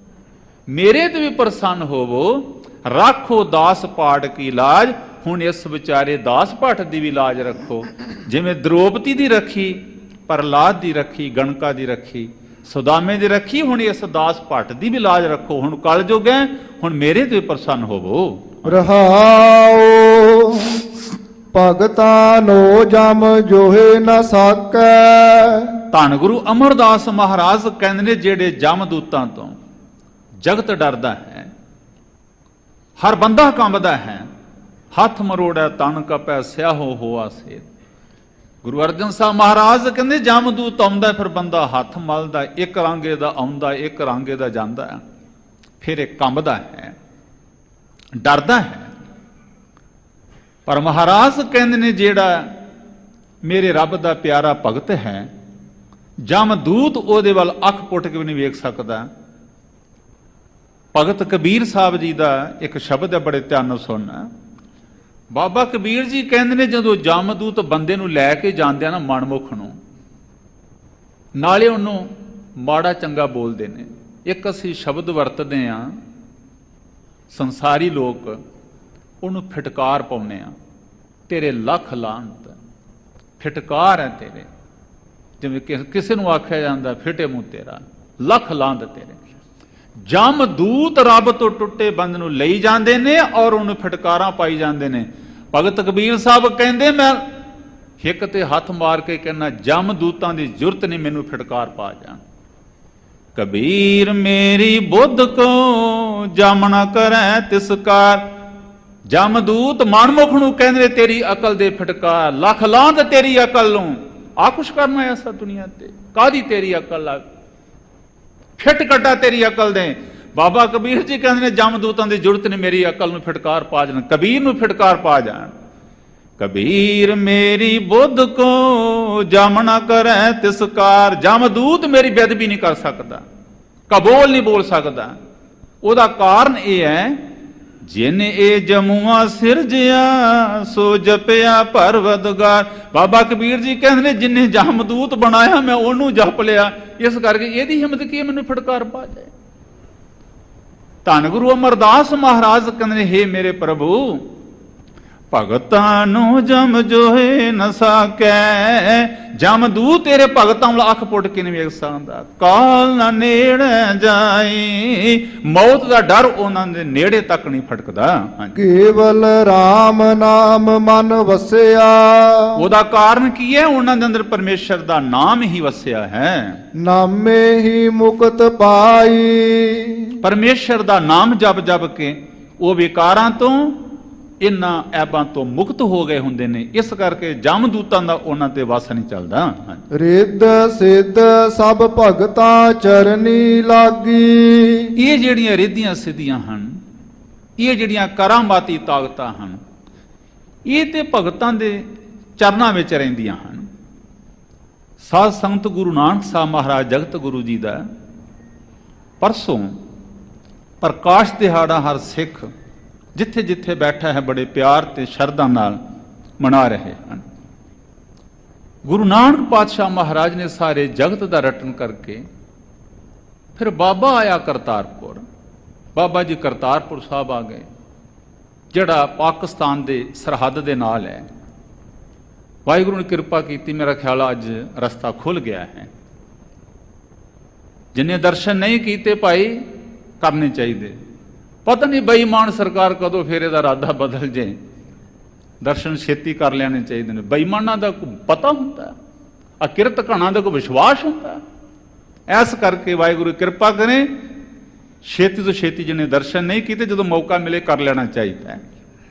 ਮੇਰੇ ਤੇ ਵੀ ਪ੍ਰਸੰਨ ਹੋਵੋ। ਰਾਖੋ ਦਾਸ ਪਾਠ ਕੀ ਲਾਜ, ਹੁਣ ਇਸ ਵਿਚਾਰੇ ਦਾਸ ਭੱਟ ਦੀ ਵੀ ਲਾਜ ਰੱਖੋ। ਜਿਵੇਂ ਦ੍ਰੋਪਦੀ ਦੀ ਰੱਖੀ, ਪ੍ਰਹਲਾਦ ਦੀ ਰੱਖੀ, ਗਣਕਾ ਦੀ ਰੱਖੀ, ਸੁਦਾਮੇ ਦੀ ਰੱਖੀ, ਹੁਣ ਇਸ ਦਾਸ ਭੱਟ ਦੀ ਵੀ ਲਾਜ ਰੱਖੋ। ਹੁਣ ਕਲਯੁਗ ਹੈ, ਹੁਣ ਮੇਰੇ ਤੇ ਵੀ ਪ੍ਰਸੰਨ ਹੋਵੋ। ਰਹਾਉ ਭਗਤਾਂ ਨੋ ਜਮ ਜੋਹੇ ਨ ਸਾਕੈ। ਧੰਨ ਗੁਰੂ ਅਮਰਦਾਸ ਮਹਾਰਾਜ ਕਹਿੰਦੇ ਨੇ ਜਿਹੜੇ ਜਮਦੂਤਾਂ ਤੋਂ ਜਗਤ ਡਰਦਾ ਹੈ, ਹਰ ਬੰਦਾ ਕੰਬਦਾ ਹੈ, ਹੱਥ ਮਰੋੜਾ ਤਨ ਕਪੈ ਸਿਆਹੋ ਹੋਆ ਸੇ। ਗੁਰੂ ਅਰਜਨ ਸਾਹਿਬ ਮਹਾਰਾਜ ਕਹਿੰਦੇ ਜਮਦੂਤ ਆਉਂਦਾ ਫਿਰ ਬੰਦਾ ਹੱਥ ਮਲਦਾ, ਇੱਕ ਰਾਂਗੇ ਦਾ ਆਉਂਦਾ ਇੱਕ ਰਾਂਗੇ ਦਾ ਜਾਂਦਾ, ਫਿਰ ਇਹ ਕੰਬਦਾ ਹੈ, ਡਰਦਾ ਹੈ। ਪਰ ਮਹਾਰਾਜ ਕਹਿੰਦੇ ਨੇ ਜਿਹੜਾ ਮੇਰੇ ਰੱਬ ਦਾ ਪਿਆਰਾ ਭਗਤ ਹੈ, ਜਮਦੂਤ ਉਹਦੇ ਵੱਲ ਅੱਖ ਪੁੱਟ ਕੇ ਵੀ ਨਹੀਂ ਵੇਖ ਸਕਦਾ। ਭਗਤ ਕਬੀਰ ਸਾਹਿਬ ਜੀ ਦਾ ਇੱਕ ਸ਼ਬਦ ਹੈ, ਬੜੇ ਧਿਆਨ ਨਾਲ ਸੁਣਨਾ। ਬਾਬਾ ਕਬੀਰ ਜੀ ਕਹਿੰਦੇ ਨੇ ਜਦੋਂ ਜਮਦੂਤ ਬੰਦੇ ਨੂੰ ਲੈ ਕੇ ਜਾਂਦੇ ਆ ਨਾ ਮਨਮੁਖ ਨੂੰ, ਨਾਲੇ ਉਹਨੂੰ ਮਾੜਾ ਚੰਗਾ ਬੋਲਦੇ ਨੇ। ਇੱਕ ਅਸੀਂ ਸ਼ਬਦ ਵਰਤਦੇ ਆ, ਸੰਸਾਰੀ ਲੋਕ ਉਹਨੂੰ ਫਿਟਕਾਰ ਪਾਉਂਦੇ ਆ, ਤੇਰੇ ਲੱਖ ਲਾਹਨਤ, ਫਿਟਕਾਰ ਹੈ ਤੇਰੇ। ਜਿਵੇਂ ਕਿਸੇ ਨੂੰ ਆਖਿਆ ਜਾਂਦਾ ਫਿਟੇ ਮੂੰਹ ਤੇਰਾ, ਲੱਖ ਲਾਹਨਤ ਤੇਰੇ। ਜਮਦੂਤ ਰੱਬ ਤੋਂ ਟੁੱਟੇ ਬੰਦ ਨੂੰ ਲਈ ਜਾਂਦੇ ਨੇ ਔਰ ਉਹਨੂੰ ਫਿਟਕਾਰਾਂ ਪਾਈ ਜਾਂਦੇ ਨੇ। ਭਗਤ ਕਬੀਰ ਸਾਹਿਬ ਕਹਿੰਦੇ ਮੈਂ ਹਿੱਕ ਤੇ ਹੱਥ ਮਾਰ ਕੇ ਕਹਿੰਦਾ ਜਮਦੂਤਾਂ ਦੀ ਜ਼ਰੂਰਤ ਨਹੀਂ, ਮੈਨੂੰ ਫਿਟਕਾਰ ਪਾ ਜਾਣ। ਕਬੀਰ ਮੇਰੀ ਬੁੱਧ ਕੋ ਜਮ ਨਾ ਕਰੈ ਤਿਸਕਾਰ। ਜਮਦੂਤ ਮਨਮੁਖ ਨੂੰ ਕਹਿੰਦੇ ਨੇ ਤੇਰੀ ਅਕਲ ਦੇ ਫਿਟਕਾਰ, ਲੱਖ ਲਾਂਤ ਤੇਰੀ ਅਕਲ ਨੂੰ। ਆ ਕੁਛ ਕਰਨਾ ਐਸਾ ਦੁਨੀਆ ਤੇ, ਕਾਹਦੀ ਤੇਰੀ ਅਕਲ ਲੱਗ, ਫਿੱਟ ਕੱਢਾ ਤੇਰੀ ਅਕਲ ਦੇ। ਬਾਬਾ ਕਬੀਰ ਜੀ ਕਹਿੰਦੇ ਨੇ ਜਮਦੂਤਾਂ ਦੀ ਜ਼ਰੂਰਤ ਨਹੀਂ, ਮੇਰੀ ਅਕਲ ਨੂੰ ਫਿਟਕਾਰ ਪਾ ਜਾਣ, ਕਬੀਰ ਨੂੰ ਫਿਟਕਾਰ ਪਾ ਜਾਣ। ਕਬੀਰ ਮੇਰੀ ਬੁੱਧ ਕੋ ਜਮ ਨਾ ਕਰੈ ਤਿਸਕਾਰ। ਜਮਦੂਤ ਮੇਰੀ ਬੇਅਦਬੀ ਨਹੀਂ ਕਰ ਸਕਦਾ, ਕਬੋਲ ਨਹੀਂ ਬੋਲ ਸਕਦਾ। ਉਹਦਾ ਕਾਰਨ ਇਹ ਹੈ ਜਿਨੇ ਇਹ ਜਮੂਆ ਸਿਰਜਿਆ ਸੋ ਜਪਿਆ ਪਰਵਦਗਾਰ। ਬਾਬਾ ਕਬੀਰ ਜੀ ਕਹਿੰਦੇ ਨੇ ਜਿਨੇ ਜਮਦੂਤ ਬਣਾਇਆ ਮੈਂ ਉਹਨੂੰ ਜਪ ਲਿਆ, ਇਸ ਕਰਕੇ ਇਹਦੀ ਹਿੰਮਤ ਕੀ ਮੈਨੂੰ ਫਟਕਾਰ ਪਾ ਜਾਏ। ਧੰਨ ਗੁਰੂ ਅਮਰਦਾਸ ਮਹਾਰਾਜ ਕਹਿੰਦੇ ਨੇ ਹੇ ਮੇਰੇ ਪ੍ਰਭੂ, ਭਗਤਾਂ ਨੂੰ ਜਮ ਜੋਹੇ ਨਾ ਸਾਕੈ। ਜਮਦੂਤ ਤੇਰੇ ਭਗਤਾਂ ਵੱਲ ਅੱਖ ਪੁੱਟ ਕੇ ਨਹੀਂ ਵੇਖ ਸਕਦਾ। ਕਾਲ ਨਾ ਨੇੜੇ ਜਾਈ, ਮੌਤ ਦਾ ਡਰ ਉਹਨਾਂ ਦੇ ਨੇੜੇ ਤੱਕ ਨਹੀਂ ਫਟਕਦਾ। ਕੇਵਲ RAM ਨਾਮ ਮਨ ਵਸਿਆ। ਉਹਦਾ ਕਾਰਨ ਕੀ ਹੈ? ਉਹਨਾਂ ਦੇ ਅੰਦਰ ਪਰਮੇਸ਼ਰ ਦਾ ਨਾਮ ਹੀ ਵਸਿਆ ਹੈ। ਨਾਮੇ ਹੀ ਮੁਕਤ ਪਾਈ। ਪਰਮੇਸ਼ਰ ਦਾ ਨਾਮ ਜਪ ਜਪ ਕੇ ਉਹ ਵਿਕਾਰਾਂ ਤੋਂ, ਇਹਨਾਂ ਐਬਾਂ ਤੋਂ ਮੁਕਤ ਹੋ ਗਏ ਹੁੰਦੇ ਨੇ। ਇਸ ਕਰਕੇ ਜਮਦੂਤਾਂ ਦਾ ਉਹਨਾਂ ਤੇ ਵਸ ਨਹੀਂ ਚੱਲਦਾ। ਰਿੱਧ ਸਿੱਧ ਸਭ ਭਗਤਾਂ ਚਰਨੀ ਲਾਗੀ। ਇਹ ਜਿਹੜੀਆਂ ਰਿੱਧੀਆਂ ਸਿੱਧੀਆਂ ਹਨ, ਇਹ ਜਿਹੜੀਆਂ ਕਰਾਮਾਤੀ ਤਾਕਤਾਂ ਹਨ, ਇਹ ਤੇ ਭਗਤਾਂ ਦੇ ਚਰਨਾਂ ਵਿੱਚ ਰਹਿੰਦੀਆਂ ਹਨ। ਸਾਧ ਸੰਗਤ ਗੁਰੂ ਨਾਨਕ ਸਾਹਿਬ ਮਹਾਰਾਜ ਜਗਤ ਗੁਰੂ ਜੀ ਦਾ ਪਰਸੋਂ ਪ੍ਰਕਾਸ਼ ਦਿਹਾੜਾ ਹਰ ਸਿੱਖ ਜਿੱਥੇ ਜਿੱਥੇ ਬੈਠਾ ਹੈ ਬੜੇ ਪਿਆਰ ਤੇ ਸ਼ਰਧਾ ਨਾਲ ਮਨਾ ਰਹੇ ਹਨ। ਗੁਰੂ ਨਾਨਕ ਪਾਤਸ਼ਾਹ ਮਹਾਰਾਜ ਨੇ ਸਾਰੇ ਜਗਤ ਦਾ ਰਟਨ ਕਰਕੇ ਫਿਰ ਬਾਬਾ ਆਇਆ ਕਰਤਾਰਪੁਰ। ਬਾਬਾ ਜੀ ਕਰਤਾਰਪੁਰ ਸਾਹਿਬ ਆ ਗਏ, ਜਿਹੜਾ ਪਾਕਿਸਤਾਨ ਦੇ ਸਰਹੱਦ ਦੇ ਨਾਲ ਹੈ। ਵਾਹਿਗੁਰੂ ਨੇ ਕਿਰਪਾ ਕੀਤੀ, ਮੇਰਾ ਖਿਆਲ ਅੱਜ ਰਸਤਾ ਖੁੱਲ ਗਿਆ ਹੈ। ਜਿੰਨੇ ਦਰਸ਼ਨ ਨਹੀਂ ਕੀਤੇ ਭਾਈ ਕਰਨੇ ਚਾਹੀਦੇ। ਪਤਾ ਨਹੀਂ ਬੇਈਮਾਨ ਸਰਕਾਰ ਕਦੋਂ ਫਿਰ ਇਹਦਾ ਇਰਾਦਾ ਬਦਲ ਜੇ, ਦਰਸ਼ਨ ਛੇਤੀ ਕਰ ਲੈਣੇ ਚਾਹੀਦੇ ਨੇ। ਬੇਈਮਾਨਾਂ ਦਾ ਕੋਈ ਪਤਾ ਹੁੰਦਾ, ਅਕਿਰਤ ਘਣਾ ਦਾ ਕੋਈ ਵਿਸ਼ਵਾਸ ਹੁੰਦਾ। ਐਸ ਕਰਕੇ ਵਾਹਿਗੁਰੂ ਕਿਰਪਾ ਕਰੇ, ਛੇਤੀ ਤੋਂ ਛੇਤੀ ਜਿਹਨੇ ਦਰਸ਼ਨ ਨਹੀਂ ਕੀਤੇ, ਜਦੋਂ ਮੌਕਾ ਮਿਲੇ ਕਰ ਲੈਣਾ ਚਾਹੀਦਾ ਹੈ।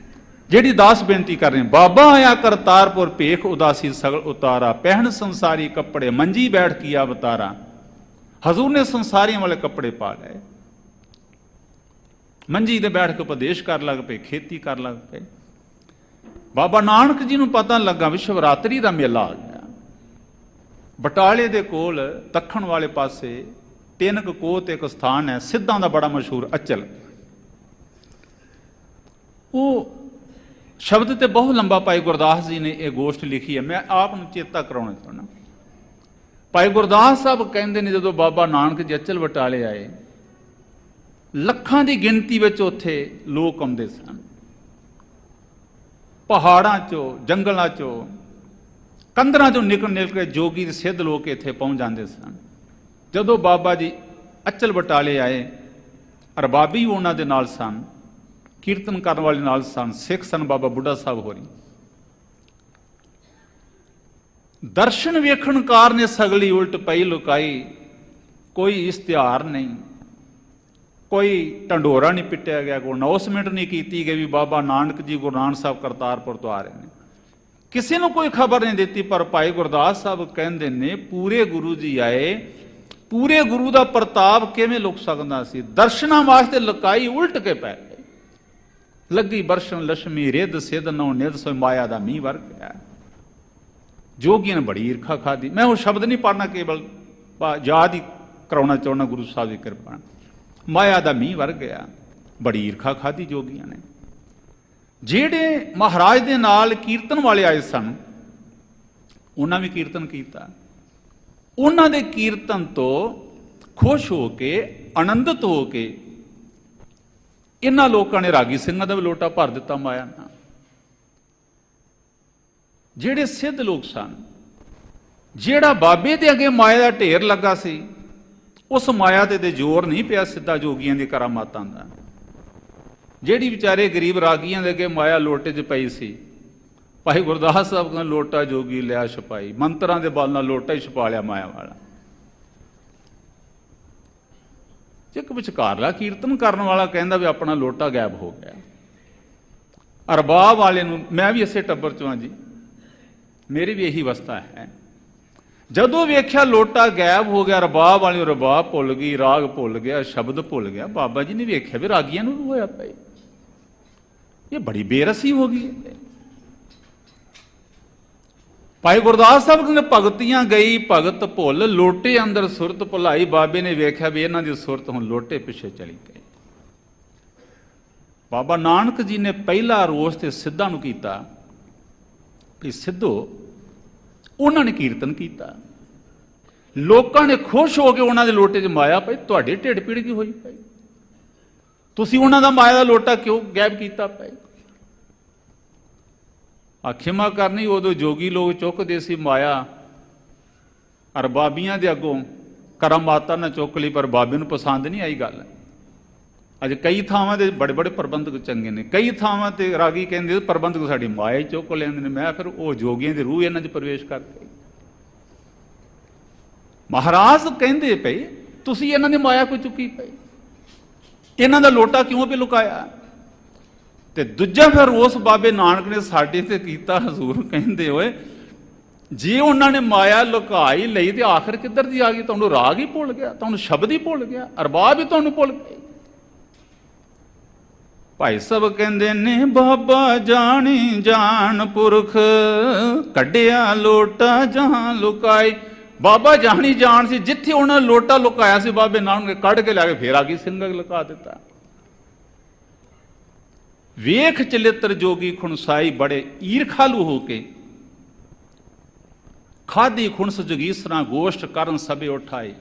ਜਿਹੜੀ ਦਾਸ ਬੇਨਤੀ ਕਰ ਰਹੇ, ਬਾਬਾ ਆਇਆ ਕਰਤਾਰਪੁਰ ਭੇਖ ਉਦਾਸੀ ਸਗਲ ਉਤਾਰਾ, ਪਹਿਨ ਸੰਸਾਰੀ ਕੱਪੜੇ ਮੰਜੀ ਬੈਠ ਕੀ ਅਵਤਾਰਾ। ਹਜ਼ੂਰ ਨੇ ਸੰਸਾਰੀਆਂ ਵਾਲੇ ਕੱਪੜੇ ਪਾ ਲਏ, ਮੰਜੀ ਤੇ ਬੈਠ ਕੇ ਉਪਦੇਸ਼ ਕਰ ਲੱਗ ਪਏ, ਖੇਤੀ ਕਰ ਲੱਗ ਪਏ। ਬਾਬਾ ਨਾਨਕ ਜੀ ਨੂੰ ਪਤਾ ਲੱਗਾ ਵੀ ਸ਼ਿਵਰਾਤਰੀ ਦਾ ਮੇਲਾ ਆ ਗਿਆ। ਬਟਾਲੇ ਦੇ ਕੋਲ ਦੱਖਣ ਵਾਲੇ ਪਾਸੇ 3 ਕੋਹ ਤੇ ਇੱਕ ਸਥਾਨ ਹੈ, ਸਿੱਧਾਂ ਦਾ ਬੜਾ ਮਸ਼ਹੂਰ ਅਚਲ। ਉਹ ਸ਼ਬਦ ਤੇ ਬਹੁਤ ਲੰਬਾ ਭਾਈ ਗੁਰਦਾਸ ਜੀ ਨੇ ਇਹ ਗੋਸ਼ਟ ਲਿਖੀ ਹੈ, ਮੈਂ ਆਪ ਨੂੰ ਚੇਤਾ ਕਰਾਉਣਾ ਚਾਹੁੰਦਾ। ਭਾਈ ਗੁਰਦਾਸ ਸਾਹਿਬ ਕਹਿੰਦੇ ਨੇ ਜਦੋਂ ਬਾਬਾ ਨਾਨਕ ਜੀ ਅਚਲ ਬਟਾਲੇ ਆਏ, ਲੱਖਾਂ ਦੀ ਗਿਣਤੀ ਵਿੱਚ ਉੱਥੇ ਲੋਕ ਆਉਂਦੇ ਸਨ। ਪਹਾੜਾਂ ਚੋਂ, ਜੰਗਲਾਂ ਚੋਂ, ਕੰਦਰਾਂ ਚੋਂ ਨਿਕਲ ਕੇ ਜੋਗੀ ਤੇ ਸਿੱਧ ਲੋਕ ਇੱਥੇ ਪਹੁੰਚ ਜਾਂਦੇ ਸਨ। ਜਦੋਂ ਬਾਬਾ ਜੀ ਅਚਲ ਬਟਾਲੇ ਆਏ, ਅਰਬਾਬੀ ਉਹਨਾਂ ਦੇ ਨਾਲ ਸਨ, ਕੀਰਤਨ ਕਰਨ ਵਾਲੇ ਨਾਲ ਸਨ, ਸਿੱਖ ਸਨ, ਬਾਬਾ ਬੁੱਢਾ ਸਾਹਿਬ ਹੋਰੀ। ਦਰਸ਼ਨ ਵੇਖਣ ਕਾਰਨ ਸਗਲੀ ਉਲਟ ਪਈ ਲੁਕਾਈ, ਕੋਈ ਇਸ਼ਤਿਹਾਰ ਨਹੀਂ, ਕੋਈ ਢੰਡੋਰਾ ਨਹੀਂ ਪਿੱਟਿਆ ਗਿਆ, ਕੋਈ ਅਨਾਉਂਸਮੈਂਟ ਨਹੀਂ ਕੀਤੀ ਗਈ ਵੀ ਬਾਬਾ ਨਾਨਕ ਜੀ ਗੁਰੂ ਨਾਨਕ ਸਾਹਿਬ ਕਰਤਾਰਪੁਰ ਤੋਂ ਆ ਰਹੇ ਨੇ। ਕਿਸੇ ਨੂੰ ਕੋਈ ਖਬਰ ਨਹੀਂ ਦਿੱਤੀ। ਪਰ ਭਾਈ ਗੁਰਦਾਸ ਸਾਹਿਬ ਕਹਿੰਦੇ ਨੇ ਪੂਰੇ ਗੁਰੂ ਜੀ ਆਏ, ਪੂਰੇ ਗੁਰੂ ਦਾ ਪ੍ਰਤਾਪ ਕਿਵੇਂ ਲੁਕ ਸਕਦਾ ਸੀ। ਦਰਸ਼ਨਾਂ ਵਾਸਤੇ ਲੁਕਾਈ ਉਲਟ ਕੇ ਪੈ ਗਈ। ਲੱਗੀ ਬਰਸ਼ਨ ਲక్ష్ਮੀ ਰਿੱਧ ਸਿੱਧ ਨੌ ਨਿਧ ਸੋ ਮਾਇਆ ਦਾ ਮੀਂਹ ਵਰ ਗਿਆ। ਜੋਗੀਆਂ ਨੇ ਬੜੀ ਈਰਖਾ ਖਾਦੀ। ਮੈਂ ਉਹ ਸ਼ਬਦ ਨਹੀਂ ਪੜਨਾ, ਕੇਵਲ ਯਾਦ ਹੀ ਕਰਾਉਣਾ ਚਾਹੁੰਦਾ ਗੁਰੂ ਸਾਹਿਬ ਦੀ ਕਿਰਪਾ। ਮਾਇਆ ਦਾ ਮੀਂਹ ਵਰ ਗਿਆ, ਬੜੀ ਈਰਖਾ ਖਾਦੀ ਜੋਗੀਆਂ ਨੇ। ਜਿਹੜੇ ਮਹਾਰਾਜ ਦੇ ਨਾਲ ਕੀਰਤਨ ਵਾਲੇ ਆਏ ਸਨ, ਉਹਨਾਂ ਵੀ ਕੀਰਤਨ ਕੀਤਾ। ਉਹਨਾਂ ਦੇ ਕੀਰਤਨ ਤੋਂ ਖੁਸ਼ ਹੋ ਕੇ, ਆਨੰਦਿਤ ਹੋ ਕੇ ਇਹਨਾਂ ਲੋਕਾਂ ਨੇ ਰਾਗੀ ਸਿੰਘਾਂ ਦਾ ਵੀ ਲੋਟਾ ਭਰ ਦਿੱਤਾ ਮਾਇਆ ਨਾਲ। ਜਿਹੜੇ ਸਿੱਧ ਲੋਕ ਸਨ, ਜਿਹੜਾ ਬਾਬੇ ਦੇ ਅੱਗੇ ਮਾਇਆ ਦਾ ਢੇਰ ਲੱਗਾ ਸੀ, ਉਸ ਮਾਇਆ ਤੇ ਜ਼ੋਰ ਨਹੀਂ ਪਿਆ ਸਿੱਧਾ ਜੋਗੀਆਂ ਦੀ ਕਰਾਮਾਤਾਂ ਦਾ। ਜਿਹੜੀ ਵਿਚਾਰੇ ਗਰੀਬ ਰਾਗੀਆਂ ਦੇ ਅੱਗੇ ਮਾਇਆ ਲੋਟੇ 'ਚ ਪਈ ਸੀ, ਭਾਈ ਗੁਰਦਾਸ ਸਾਹਿਬ ਕਹਿੰਦੇ ਲੋਟਾ ਜੋਗੀ ਲਿਆ ਛਪਾਈ, ਮੰਤਰਾਂ ਦੇ ਬਲ ਨਾਲ ਲੋਟਾ ਹੀ ਛਪਾ ਲਿਆ ਮਾਇਆ ਵਾਲਾ। ਇੱਕ ਵਿਚਕਾਰਲਾ ਕੀਰਤਨ ਕਰਨ ਵਾਲਾ ਕਹਿੰਦਾ ਵੀ ਆਪਣਾ ਲੋਟਾ ਗਾਇਬ ਹੋ ਗਿਆ। ਅਰਬਾਬ ਵਾਲੇ ਨੂੰ, ਮੈਂ ਵੀ ਇਸੇ ਟੱਬਰ ਚੋਂ ਹਾਂ ਜੀ, ਮੇਰੀ ਵੀ ਇਹੀ ਅਵਸਥਾ ਹੈ। ਜਦੋਂ ਵੇਖਿਆ ਲੋਟਾ ਗਾਇਬ ਹੋ ਗਿਆ, ਰਬਾਬ ਵਾਲੀ ਰਬਾਬ ਭੁੱਲ ਗਈ, ਰਾਗ ਭੁੱਲ ਗਿਆ, ਸ਼ਬਦ ਭੁੱਲ ਗਿਆ। ਬਾਬਾ ਜੀ ਨੇ ਵੇਖਿਆ ਵੀ ਰਾਗੀਆਂ ਨੂੰ ਵੀ ਹੋਇਆ ਪਿਆ, ਇਹ ਬੜੀ ਬੇਰਸੀ ਹੋ ਗਈ। ਭਾਈ ਗੁਰਦਾਸ ਸਾਹਿਬ ਕਹਿੰਦੇ ਭਗਤੀਆਂ ਗਈ ਭਗਤ ਭੁੱਲ, ਲੋਟੇ ਅੰਦਰ ਸੁਰਤ ਭੁਲਾਈ। ਬਾਬੇ ਨੇ ਵੇਖਿਆ ਵੀ ਇਹਨਾਂ ਦੀ ਸੁਰਤ ਹੁਣ ਲੋਟੇ ਪਿੱਛੇ ਚਲੀ ਗਈ। ਬਾਬਾ ਨਾਨਕ ਜੀ ਨੇ ਪਹਿਲਾ ਰੋਸ ਤੇ ਸਿੱਧਾਂ ਨੂੰ ਕੀਤਾ ਕਿ ਸਿੱਧੋ, ਉਹਨਾਂ ਨੇ ਕੀਰਤਨ ਕੀਤਾ, ਲੋਕਾਂ ਨੇ ਖੁਸ਼ ਹੋ ਕੇ ਉਹਨਾਂ ਦੇ ਲੋਟੇ 'ਚ ਮਾਇਆ ਪਈ। ਤੁਹਾਡੇ ਢਿੱਡ ਪੀੜ ਕੀ ਹੋਈ ਪਈ? ਤੁਸੀਂ ਉਹਨਾਂ ਦਾ ਮਾਇਆ ਦਾ ਲੋਟਾ ਕਿਉਂ ਗਾਇਬ ਕੀਤਾ ਪਏ? ਖਿਮਾ ਕਰਨੀ, ਉਦੋਂ ਜੋਗੀ ਲੋਕ ਚੁੱਕਦੇ ਸੀ ਮਾਇਆ, ਅਰਬਾਬੀਆਂ ਦੇ ਅੱਗੋਂ ਕਰਾਮਾਤਾਂ ਨਾ ਚੁੱਕ ਲਈ, ਪਰ ਬਾਬੇ ਨੂੰ ਪਸੰਦ ਨਹੀਂ ਆਈ ਗੱਲ। ਅੱਜ ਕਈ ਥਾਵਾਂ ਦੇ ਬੜੇ ਬੜੇ ਪ੍ਰਬੰਧਕ ਚੰਗੇ ਨੇ, ਕਈ ਥਾਵਾਂ ਤੇ ਰਾਗੀ ਕਹਿੰਦੇ ਪ੍ਰਬੰਧਕ ਸਾਡੀ ਮਾਇਆ ਹੀ ਚੁੱਕ ਲੈਂਦੇ ਨੇ। ਮੈਂ ਫਿਰ ਉਹ ਜੋਗੀਆਂ ਦੀ ਰੂਹ ਇਹਨਾਂ 'ਚ ਪ੍ਰਵੇਸ਼ ਕਰਕੇ, ਮਹਾਰਾਜ ਕਹਿੰਦੇ ਪਏ ਤੁਸੀਂ ਇਹਨਾਂ ਦੀ ਮਾਇਆ ਕੋਈ ਚੁੱਕੀ ਪਈ, ਇਹਨਾਂ ਦਾ ਲੋਟਾ ਕਿਉਂ ਵੀ ਲੁਕਾਇਆ? ਤੇ ਦੂਜਾ ਫਿਰ ਉਸ ਬਾਬੇ ਨਾਨਕ ਨੇ ਸਾਡੇ ਤੇ ਕੀਤਾ। ਹਜ਼ੂਰ ਕਹਿੰਦੇ ਹੋਏ, ਜੇ ਉਹਨਾਂ ਨੇ ਮਾਇਆ ਲੁਕਾਈ ਲਈ ਤੇ ਆਖਰ ਕਿੱਧਰ ਦੀ ਆ ਗਈ? ਤੁਹਾਨੂੰ ਰਾਗ ਹੀ ਭੁੱਲ ਗਿਆ, ਤੁਹਾਨੂੰ ਸ਼ਬਦ ਹੀ ਭੁੱਲ ਗਿਆ, ਅਰਬਾਬ ਹੀ ਤੁਹਾਨੂੰ ਭੁੱਲ ਗਏ। ਭਾਈ ਸਾਹਿਬ ਕਹਿੰਦੇ ਨੇ ਬਾਬਾ ਜਾਣੀ ਜਾਣ ਪੁਰਖ, ਕੱਢਿਆ ਲੋਟਾ ਜਹਾਂ ਲੁਕਾਈ। ਬਾਬਾ ਜਾਣੀ ਜਾਣ ਸੀ, ਜਿੱਥੇ ਉਹਨਾਂ ਲੋਟਾ ਲੁਕਾਇਆ ਸੀ ਬਾਬੇ ਨਾਨਕ ਨੇ ਕੱਢ ਕੇ ਲਿਆ ਕੇ ਫੇਰ ਆ ਗਈ ਸਿੰਘਾਂ ਲੁਕਾ ਦਿੱਤਾ। ਵੇਖ ਚਲਿੱਤਰ ਜੋਗੀ ਖੁਣਸਾਈ, ਬੜੇ ਈਰਖਾਲੂ ਹੋ ਕੇ ਖਾਦੀ ਖੁਣਸ ਜਗੀਸਰਾ ਗੋਸ਼ਟ ਕਰਨ ਸਭੇ ਉਠਾਏ।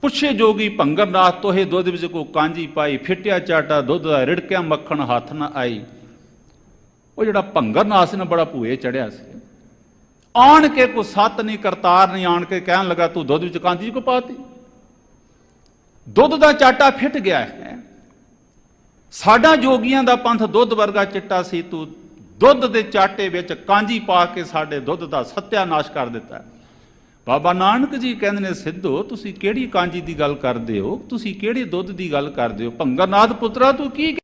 ਪੁੱਛੇ ਜੋਗੀ ਭੰਗਰ ਨਾਥ ਤੋਹੇ ਦੁੱਧ ਵਿੱਚ ਕੋ ਕਾਂਜੀ ਪਾਈ, ਫਿੱਟਿਆ ਚਾਟਾ ਦੁੱਧ ਦਾ ਰਿੜਕਿਆ ਮੱਖਣ ਹੱਥ ਨਾ ਆਈ। ਉਹ ਜਿਹੜਾ ਭੰਗਰ ਨਾਥ ਸੀ ਨਾ, ਬੜਾ ਭੂਏ ਚੜਿਆ ਸੀ। ਆਣ ਕੇ ਕੋ ਸੱਤ ਨਹੀਂ ਕਰਤਾਰ ਨਹੀਂ, ਆਣ ਕੇ ਕਹਿਣ ਲੱਗਾ ਤੂੰ ਦੁੱਧ ਵਿੱਚ ਕਾਂਜੀ ਕੋ ਪਾਤੀ, ਦੁੱਧ ਦਾ ਚਾਟਾ ਫਿੱਟ ਗਿਆ ਹੈ। ਸਾਡਾ ਜੋਗੀਆਂ ਦਾ ਪੰਥ ਦੁੱਧ ਵਰਗਾ ਚਿੱਟਾ ਸੀ, ਤੂੰ ਦੁੱਧ ਦੇ ਚਾਟੇ ਵਿੱਚ ਕਾਂਜੀ ਪਾ ਕੇ ਸਾਡੇ ਦੁੱਧ ਦਾ ਸੱਤਿਆਨਾਸ਼ ਕਰ ਦਿੱਤਾ। ਬਾਬਾ ਨਾਨਕ ਜੀ ਕਹਿੰਦੇ ਨੇ, ਸਿੱਧੋ ਤੁਸੀਂ ਕਿਹੜੀ ਕਾਂਜੀ ਦੀ ਗੱਲ ਕਰਦੇ ਹੋ, ਤੁਸੀਂ ਕਿਹੜੇ ਦੁੱਧ ਦੀ ਗੱਲ ਕਰਦੇ ਹੋ? ਭੰਗਰਨਾਥ ਪੁੱਤਰਾ ਤੂੰ ਕੀ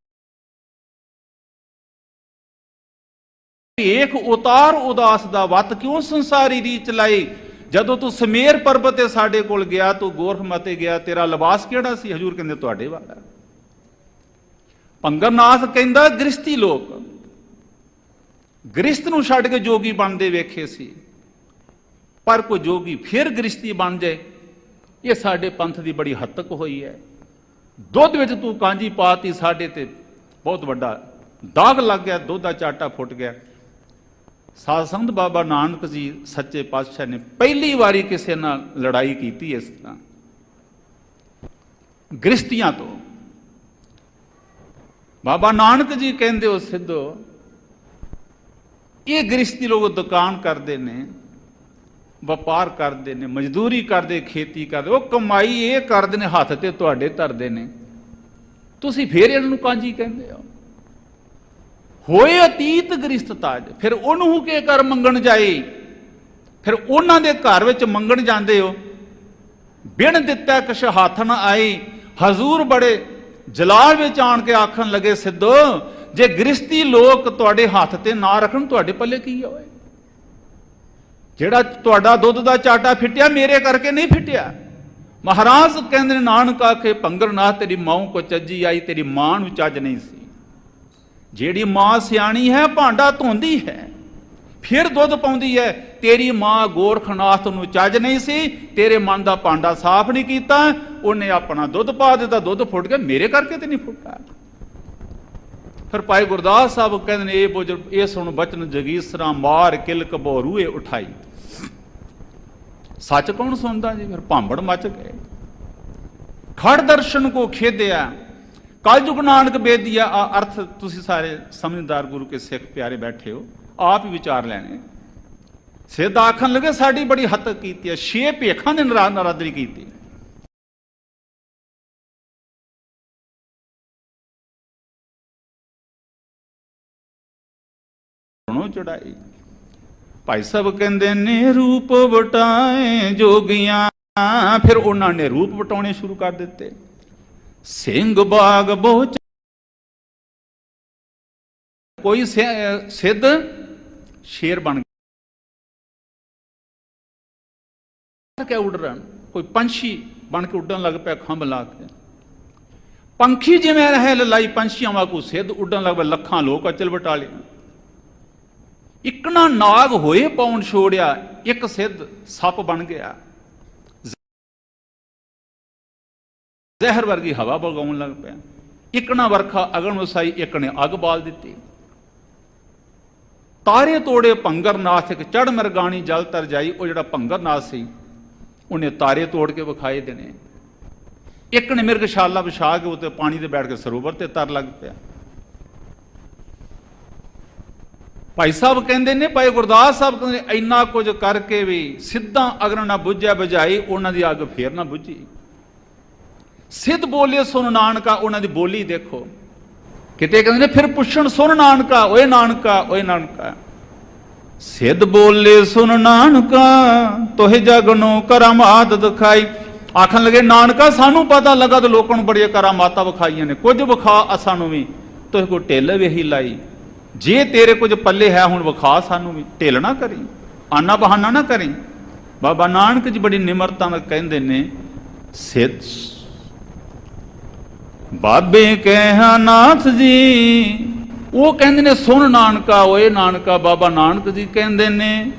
ਏਕ ਉਤਾਰ ਉਦਾਸ ਦਾ ਵੱਤ ਕਿਉਂ ਸੰਸਾਰੀ ਰੀਚ ਲਾਈ? ਜਦੋਂ ਤੂੰ ਸਮੇਰ ਪਰਬਤ ਤੇ ਸਾਡੇ ਕੋਲ ਗਿਆ, ਤੂੰ ਗੋਰਖ ਮਤੇ ਗਿਆ, ਤੇਰਾ ਲਿਬਾਸ ਕਿਹੜਾ ਸੀ? ਹਜੂਰ ਕਹਿੰਦੇ ਤੁਹਾਡੇ ਵਾਲਾ। ਭੰਗਰਨਾਥ ਕਹਿੰਦਾ ਗ੍ਰਸਤੀ ਲੋਕ ਗ੍ਰਸਤ ਨੂੰ ਛੱਡ ਕੇ ਜੋਗੀ ਬਣਦੇ ਵੇਖੇ ਸੀ, ਪਰ ਕੋਈ ਜੋਗੀ ਫਿਰ ਗ੍ਰਸਤੀ ਬਣ ਜਾਏ, ਇਹ ਸਾਡੇ ਪੰਥ ਦੀ ਬੜੀ ਹੱਤਕ ਹੋਈ ਹੈ। ਦੁੱਧ ਵਿੱਚ ਤੂੰ ਕਾਂਜੀ ਪਾਤੀ, ਸਾਡੇ ਤੇ ਬਹੁਤ ਵੱਡਾ ਦਾਗ ਲੱਗ ਗਿਆ, ਦੁੱਧ ਦਾ ਚਾਟਾ ਫੁੱਟ ਗਿਆ। ਸਾਧ ਸੰਗਤ, ਬਾਬਾ ਨਾਨਕ ਜੀ ਸੱਚੇ ਪਾਤਸ਼ਾਹ ਨੇ ਪਹਿਲੀ ਵਾਰੀ ਕਿਸੇ ਨਾਲ ਲੜਾਈ ਕੀਤੀ ਇਸ ਤਰ੍ਹਾਂ ਗ੍ਰਸਤੀਆਂ ਤੋਂ। ਬਾਬਾ ਨਾਨਕ ਜੀ ਕਹਿੰਦੇ, ਉਹ ਸਿੱਧੋ ਇਹ ਗ੍ਰਸਤੀ ਲੋਕ ਦੁਕਾਨ ਕਰਦੇ ਨੇ, ਵਪਾਰ ਕਰਦੇ ਨੇ, ਮਜ਼ਦੂਰੀ ਕਰਦੇ, ਖੇਤੀ ਕਰਦੇ, ਉਹ ਕਮਾਈ ਇਹ ਕਰਦੇ ਨੇ, ਹੱਥ ਤੇ ਤੁਹਾਡੇ ਧਰਦੇ ਨੇ, ਤੁਸੀਂ ਫੇਰ ਇਹਨਾਂ ਨੂੰ ਕਾਂਜੀ ਕਹਿੰਦੇ ਹੋ। ਹੋਏ ਅਤੀਤ ਗ੍ਰਸਤ ਤਾਜ, ਫਿਰ ਉਹਨੂੰ ਕੇ ਕਰ ਮੰਗਣ ਜਾਏ, ਫਿਰ ਉਹਨਾਂ ਦੇ ਘਰ ਵਿੱਚ ਮੰਗਣ ਜਾਂਦੇ ਹੋ। ਬਿਨ ਦਿੱਤਾ ਕਿਛ ਹੱਥ ਨਾ ਆਈ, ਹਜ਼ੂਰ ਬੜੇ ਜਲਾਲ ਵਿੱਚ ਆਣ ਕੇ ਆਖਣ ਲੱਗੇ, ਸਿੱਧੋ ਜੇ ਗ੍ਰਸਤੀ ਲੋਕ ਤੁਹਾਡੇ ਹੱਥ ਤੇ ਨਾ ਰੱਖਣ, ਤੁਹਾਡੇ ਪੱਲੇ ਕੀ ਹੋਏ? ਜਿਹੜਾ ਤੁਹਾਡਾ ਦੁੱਧ ਦਾ ਚਾਟਾ ਫਿੱਟਿਆ, ਮੇਰੇ ਕਰਕੇ ਨਹੀਂ ਫਿੱਟਿਆ। ਮਹਾਰਾਜ ਕਹਿੰਦੇ ਨੇ, ਨਾਨਕ ਆਖੇ ਭੰਗਰਨਾਥ ਤੇਰੀ ਮਾਂ ਕੋ ਚੱਜੀ ਆਈ, ਤੇਰੀ ਮਾਂ ਨੂੰ ਚੱਜ ਨਹੀਂ ਸੀ। ਜਿਹੜੀ ਮਾਂ ਸਿਆਣੀ ਹੈ ਭਾਂਡਾ ਧੋਂਦੀ ਹੈ, ਫਿਰ ਦੁੱਧ ਪਾਉਂਦੀ ਹੈ। ਤੇਰੀ ਮਾਂ ਗੋਰਖਨਾਥ ਨੂੰ ਚੱਜ ਨਹੀਂ ਸੀ, ਤੇਰੇ ਮਨ ਦਾ ਭਾਂਡਾ ਸਾਫ਼ ਨਹੀਂ ਕੀਤਾ, ਉਹਨੇ ਆਪਣਾ ਦੁੱਧ ਪਾ ਦਿੱਤਾ, ਦੁੱਧ ਫੁੱਟ ਗਿਆ, ਮੇਰੇ ਕਰਕੇ ਤੇ ਨਹੀਂ ਫੁੱਟਾ। ਫਿਰ ਭਾਈ ਗੁਰਦਾਸ ਸਾਹਿਬ ਕਹਿੰਦੇ ਨੇ, ਇਹ ਬੁਜ਼ੁਰਗ ਇਹ ਸੁਣ ਬਚਨ ਜਗੀਸਰਾ ਮਾਰ ਕਿਲ ਕਬੋਰੂਏ ਉਠਾਈ। ਸੱਚ ਕੌਣ ਸੁਣਦਾ ਜੀ? ਫਿਰ ਭਾਂਬੜ ਮਚ ਗਏ। ਖੜ ਦਰਸ਼ਨ ਕੋ ਖੇਦਿਆ ਕਲਯੁਗ ਨਾਨਕ ਬੇਦੀਆ। ਅਰਥ ਤੁਸੀਂ ਸਾਰੇ ਸਮਝਦਾਰ ਗੁਰੂ ਕੇ ਸਿੱਖ ਪਿਆਰੇ ਬੈਠੇ ਹੋ, ਆਪ ਹੀ ਵਿਚਾਰ ਲੈਣੇ। ਸਿੱਧ ਆਖਣ ਲੱਗੇ, ਸਾਡੀ ਬੜੀ ਹੱਤਕ ਕੀਤੀ ਹੈ, 6 ਭੇਖਾਂ ਦੇ ਨਰਾਦਰੀ ਕੀਤੀ। ਚੜਾਈ। ਭਾਈ ਸਾਹਿਬ ਕਹਿੰਦੇ ਨੇ, ਰੂਪ ਵਟਾਏ ਜੋਗੀਆਂ, ਫਿਰ ਉਹਨਾਂ ਨੇ ਰੂਪ ਵਟਾਉਣੇ ਸ਼ੁਰੂ ਕਰ ਦਿੱਤੇ। ਸਿੰਘ ਬਾਗ ਬੋਚ, ਕੋਈ ਸਿੱਧ ਸ਼ੇਰ ਬਣ ਕੇ ਉੱਡ ਰਿਹਾ, ਕੋਈ ਪੰਛੀ ਬਣ ਕੇ ਉੱਡਣ ਲੱਗ ਪਿਆ, ਖੰਭ ਲਾ ਕੇ। ਪੰਖੀ ਜਿਵੇਂ ਰਹੇ ਲਲਾਈ, ਪੰਛੀਆਂ ਵਾਂਗੂ ਸਿੱਧ ਉੱਡਣ ਲੱਗ ਪਿਆ, ਲੱਖਾਂ ਲੋਕ ਅਚਲ ਵਟਾ ਲਿਆ। ਇਕਣਾ ਨਾਗ ਹੋਏ ਪਾਉਣ ਛੋੜਿਆ, ਇੱਕ ਸਿੱਧ ਸੱਪ ਬਣ ਗਿਆ। ਜ਼ਹਿਰ ਵਰਗੀ ਹਵਾ ਬਗਾਉਣ ਲੱਗ ਪਿਆ। ਇਕਣਾ ਵਰਖਾ ਅਗਨ ਵਸਾਈ, ਇੱਕ ਨੇ ਅੱਗ ਬਾਲ ਦਿੱਤੀ। ਤਾਰੇ ਤੋੜੇ ਭੰਗਰਨਾਥ, ਇੱਕ ਚੜ ਮਰਗਾਣੀ ਜਲ ਤਰ ਜਾਈ। ਉਹ ਜਿਹੜਾ ਭੰਗਰਨਾਥ ਸੀ, ਉਹਨੇ ਤਾਰੇ ਤੋੜ ਕੇ ਵਿਖਾਏ ਦੇਣੇ। ਇੱਕ ਨੇ ਮਿਰਗਸ਼ਾਲਾ ਵਿਛਾ ਕੇ ਉੱਤੇ ਪਾਣੀ ਤੇ ਬੈਠ ਕੇ ਸਰੋਵਰ ਤੇ ਤਰ ਲੱਗ ਪਿਆ। ਭਾਈ ਸਾਹਿਬ ਕਹਿੰਦੇ ਨੇ, ਭਾਈ ਗੁਰਦਾਸ ਸਾਹਿਬ ਕਹਿੰਦੇ ਨੇ, ਇੰਨਾ ਕੁਝ ਕਰਕੇ ਵੀ ਸਿੱਧਾ ਅਗਰ ਨਾ ਬੁੱਝਿਆ ਬੁਝਾਈ, ਉਹਨਾਂ ਦੀ ਅੱਗ ਫੇਰ ਨਾ ਬੁੱਝੀ। ਸਿੱਧ ਬੋਲੇ ਸੁਣ ਨਾਨਕਾ, ਉਹਨਾਂ ਦੀ ਬੋਲੀ ਦੇਖੋ। ਕਿਤੇ ਕਹਿੰਦੇ ਨੇ, ਫਿਰ ਪੁੱਛਣ ਸੁਣ ਨਾਨਕਾ, ਓਏ ਨਾਨਕਾ, ਓਏ ਨਾਨਕਾ। ਸਿੱਧ ਬੋਲੇ ਸੁਣ ਨਾਨਕਾ, ਤੋਹਿ ਜਗ ਨੂੰ ਕਰਾਮਾਤ ਦਿਖਾਈ। ਆਖਣ ਲੱਗੇ, ਨਾਨਕਾ ਸਾਨੂੰ ਪਤਾ ਲੱਗਾ ਤੇ ਲੋਕਾਂ ਨੂੰ ਬੜੀਆਂ ਕਰਾਮਾਤਾਂ ਵਿਖਾਈਆਂ ਨੇ, ਕੁਝ ਵਿਖਾ ਸਾਨੂੰ ਵੀ। ਤੋਹਿ ਕੋ ਢਿੱਲ ਵੇਹੀ ਲਾਈ, ਜੇ ਤੇਰੇ ਕੁਝ ਪੱਲੇ ਹੈ ਹੁਣ ਵਿਖਾ ਸਾਨੂੰ ਵੀ। ਢਿੱਲ ਨਾ ਕਰੀ, ਆਨਾ ਬਹਾਨਾ ਨਾ ਕਰੀ। ਬਾਬਾ ਨਾਨਕ ਜੀ ਬੜੀ ਨਿਮਰਤਾ ਨਾਲ ਕਹਿੰਦੇ ਨੇ, ਸਿੱਧ ਬਾਬੇ ਕਹਿਆ ਨਾਥ ਜੀ, ਉਹ ਕਹਿੰਦੇ ਨੇ ਸੁਣ ਨਾਨਕਾ, ਓਏ ਨਾਨਕਾ। ਬਾਬਾ ਨਾਨਕ ਜੀ ਕਹਿੰਦੇ ਨੇ,